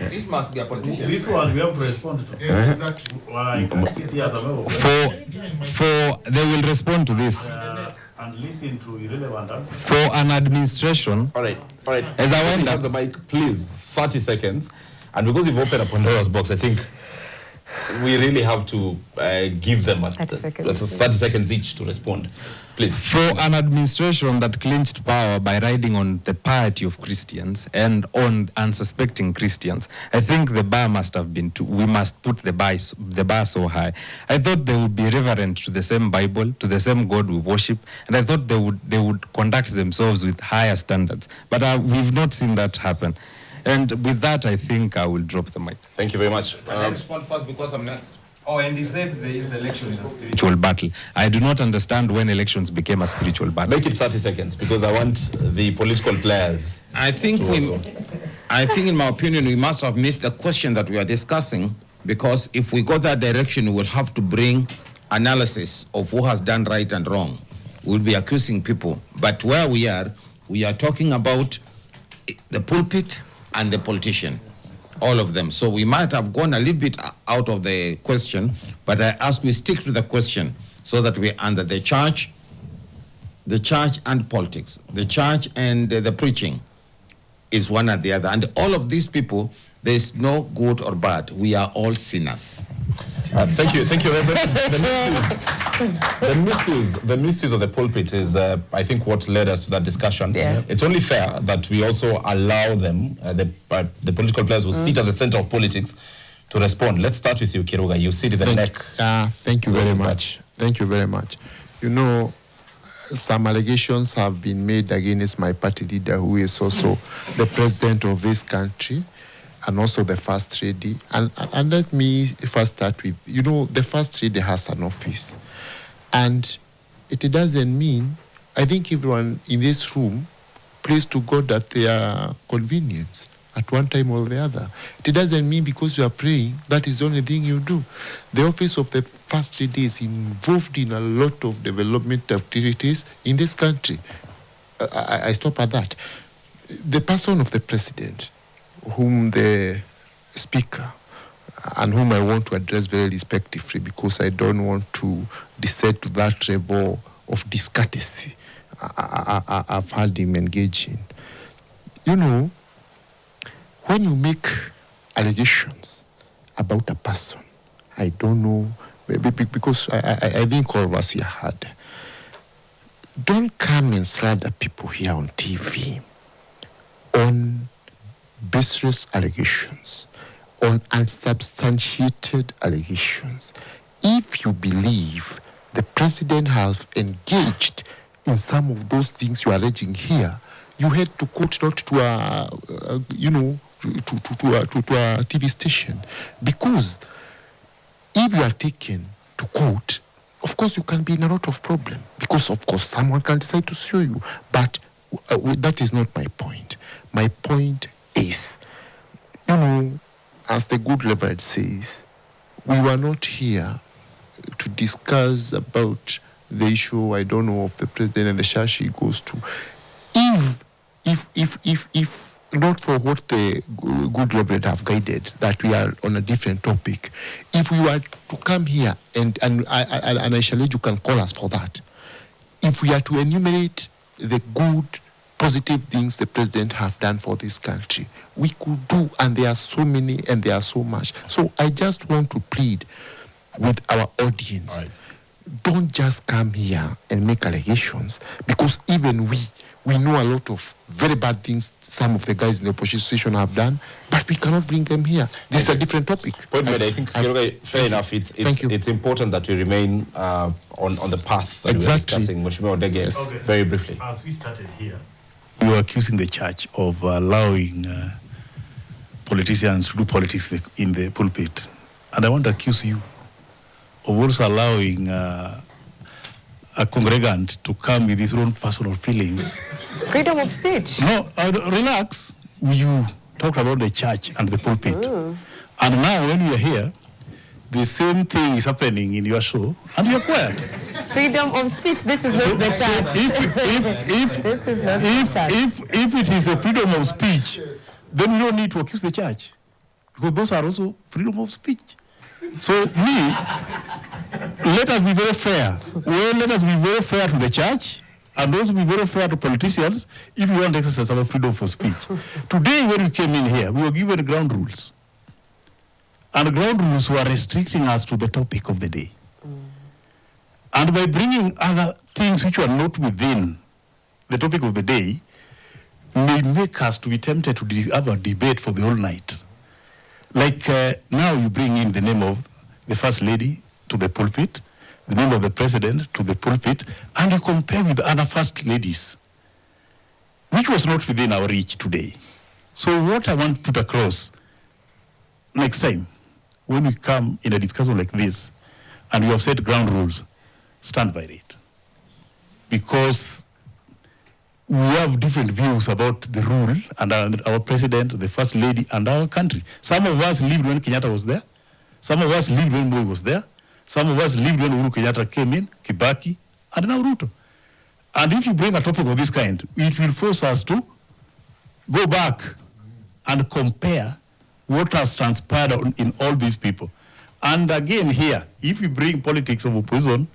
This must be a politician. This one we have to respond to. Yes, exactly. Well, you can sit here as a member. They will respond to this. And listen to irrelevant answers. For an administration. All right. As I wind up the mic, please, 30 seconds. And because we've opened a Pandora's box, I think we really have to give them 30 seconds each to respond. Please. For an administration that clinched power by riding on the piety of Christians and on unsuspecting Christians, I think the bar must have been we must put the bar so high. I thought they would be reverent to the same Bible, to the same God we worship, and I thought they would conduct themselves with higher standards. But we've not seen that happen. And with that, I think I will drop the mic. Thank you very much. Can I respond first because I'm next? Oh, and he said this election is a spiritual battle. I do not understand when elections became a spiritual battle. Make it 30 seconds because I want the political players. I think in my opinion, we must have missed the question that we are discussing, because if we go that direction, we will have to bring analysis of who has done right and wrong. We'll be accusing people. But where we are talking about the pulpit and the politician. All of them. So we might have gone a little bit out of the question, but I ask we stick to the question so that we under the church and politics, the church and the preaching is one or the other. And all of these people, there is no good or bad. We are all sinners. Thank you, Reverend. The misuse of the pulpit is, I think, what led us to that discussion. Yeah. It's only fair that we also allow them, the political players who sit at the center of politics, to respond. Let's start with you, Kiruga. You sit in the neck. Thank you very much. Thank you very much. You know, some allegations have been made against my party leader, who is also the president of this country, and also the First Lady. And let me first start with, you know, the First Lady has an office. And it doesn't mean, I think everyone in this room prays to God at their convenience at one time or the other. It doesn't mean because you are praying, that is the only thing you do. The office of the First Lady is involved in a lot of development activities in this country. I stop at that. The person of the president, whom the speaker, and whom I want to address very respectfully, because I don't want to descend to that level of discourtesy I've had him engage in. You know, when you make allegations about a person, I don't know, maybe because I think all of us here had, don't come and slander people here on TV on baseless allegations, on unsubstantiated allegations. If you believe the president has engaged in some of those things you are alleging here, you had to court, not to a TV station. Because if you are taken to court, of course you can be in a lot of problem. Because of course someone can decide to sue you. But that is not my point. My point is, you know, as the good Levite says, we were not here to discuss about the issue, I don't know, of the president and the church he goes to. If not for what the good Reverend have guided, that we are on a different topic. If we were to come here, and I shall let you can call us for that, if we are to enumerate the good, positive things the president have done for this country, we could do, and there are so many and there are so much. So I just want to plead with our audience, don't just come here and make allegations, because even we know a lot of very bad things some of the guys in the opposition have done, but we cannot bring them here. This is a different topic. Point made. I think, fair enough. It's important that we remain on the path that we are discussing. Mheshimiwa Odege, very briefly. As we started here, we were accusing the church of allowing politicians to do politics in the pulpit. And I want to accuse you of also allowing a congregant to come with his own personal feelings. Freedom of speech. No, relax. You talked about the church and the pulpit. And now when you are here, the same thing is happening in your show, and you're quiet. Freedom of speech. This is not the church. This is not the church. If it is a freedom of speech, then we don't need to accuse the church, because those are also freedom of speech. So let us be very fair. Well, let us be very fair to the church, and also be very fair to politicians if you want to exercise our freedom for speech. Today, when we came in here, we were given ground rules. And the ground rules were restricting us to the topic of the day. And by bringing other things which were not within the topic of the day, may make us to be tempted to have a debate for the whole night. Like now you bring in the name of the First Lady to the pulpit, the name of the President to the pulpit, and you compare with other First Ladies, which was not within our reach today. So what I want to put across, next time, when we come in a discussion like this, and we have set ground rules, stand by it. Because we have different views about the rule, and our president, the First Lady, and our country. Some of us lived when Kenyatta was there. Some of us lived when Moi was there. Some of us lived when Uhuru Kenyatta came in, Kibaki, and now Ruto. And if you bring a topic of this kind, it will force us to go back and compare what has transpired in all these people. And again here, if we bring politics of opposition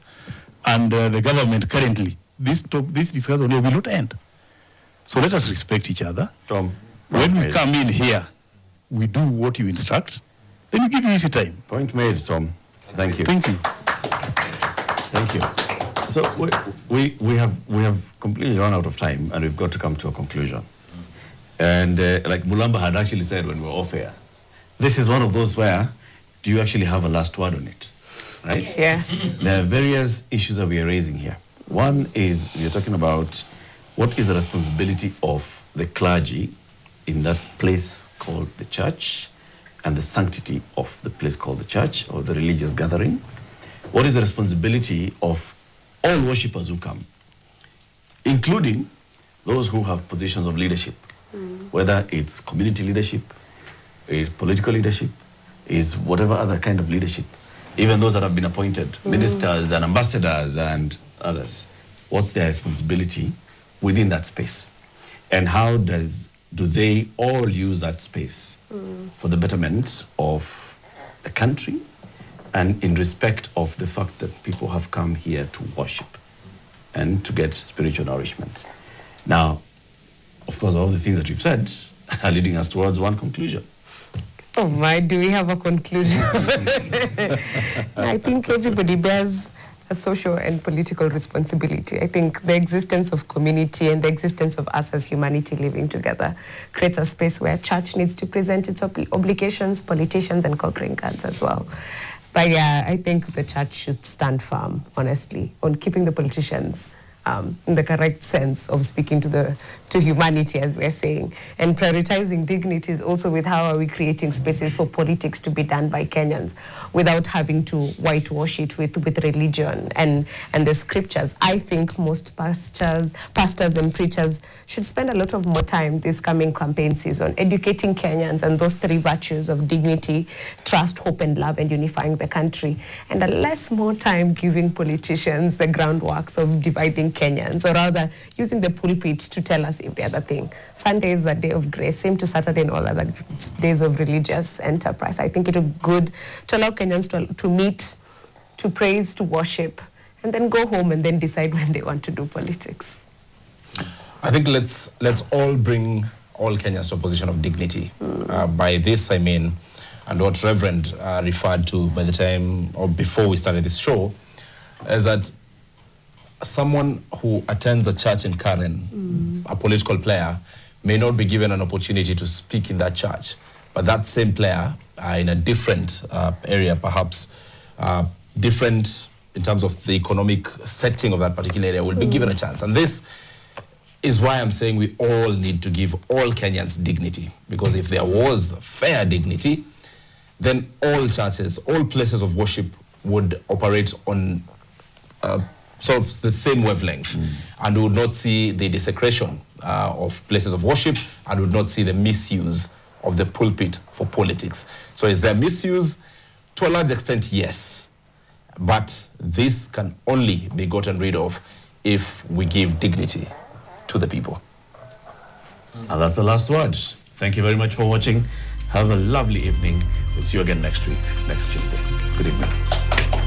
and the government currently, this discussion here will not end. So let us respect each other. Tom, when we come in here, we do what you instruct, then we give you easy time. Point made, Tom. Thank you. Thank you. Thank you. So we have completely run out of time, and we've got to come to a conclusion. And like Mulamba had actually said when we were off air, this is one of those where, do you actually have a last word on it? Right? Yeah. There are various issues that we are raising here. One is, we are talking about what is the responsibility of the clergy in that place called the church, and the sanctity of the place called the church, or the religious gathering. What is the responsibility of all worshippers who come, including those who have positions of leadership, whether it's community leadership, it's political leadership, is whatever other kind of leadership, even those that have been appointed, ministers and ambassadors and others. What's their responsibility within that space? And how do they all use that space for the betterment of the country, and in respect of the fact that people have come here to worship and to get spiritual nourishment? Now, of course, all the things that we've said are leading us towards one conclusion. Oh my, do we have a conclusion? I think everybody bears a social and political responsibility. I think the existence of community and the existence of us as humanity living together creates a space where church needs to present its obligations, politicians and congregants as well. But yeah, I think the church should stand firm, honestly, on keeping the politicians in the correct sense of speaking to humanity, as we're saying, and prioritizing dignities also with how are we creating spaces for politics to be done by Kenyans without having to whitewash it with religion and the scriptures. I think most pastors and preachers should spend a lot of more time this coming campaign season educating Kenyans and those three virtues of dignity, trust, hope and love, and unifying the country, and a less more time giving politicians the groundworks of dividing Kenyans, or rather using the pulpit to tell us every other thing. Sunday is a day of grace, same to Saturday and all other days of religious enterprise. I think it would be good to allow Kenyans to meet, to praise, to worship, and then go home and then decide when they want to do politics. I think let's all bring all Kenyans to a position of dignity. By this I mean, and what Reverend referred to by the time or before we started this show, is that someone who attends a church in Karen, a political player, may not be given an opportunity to speak in that church, but that same player in a different area, perhaps different in terms of the economic setting of that particular area, will be given a chance. And this is why I'm saying we all need to give all Kenyans dignity, because if there was fair dignity, then all churches, all places of worship would operate on sort of the same wavelength, and would not see the desecration of places of worship, and would not see the misuse of the pulpit for politics. So is there misuse? To a large extent, yes. But this can only be gotten rid of if we give dignity to the people. And that's the last word. Thank you very much for watching. Have a lovely evening. We'll see you again next week, next Tuesday. Good evening.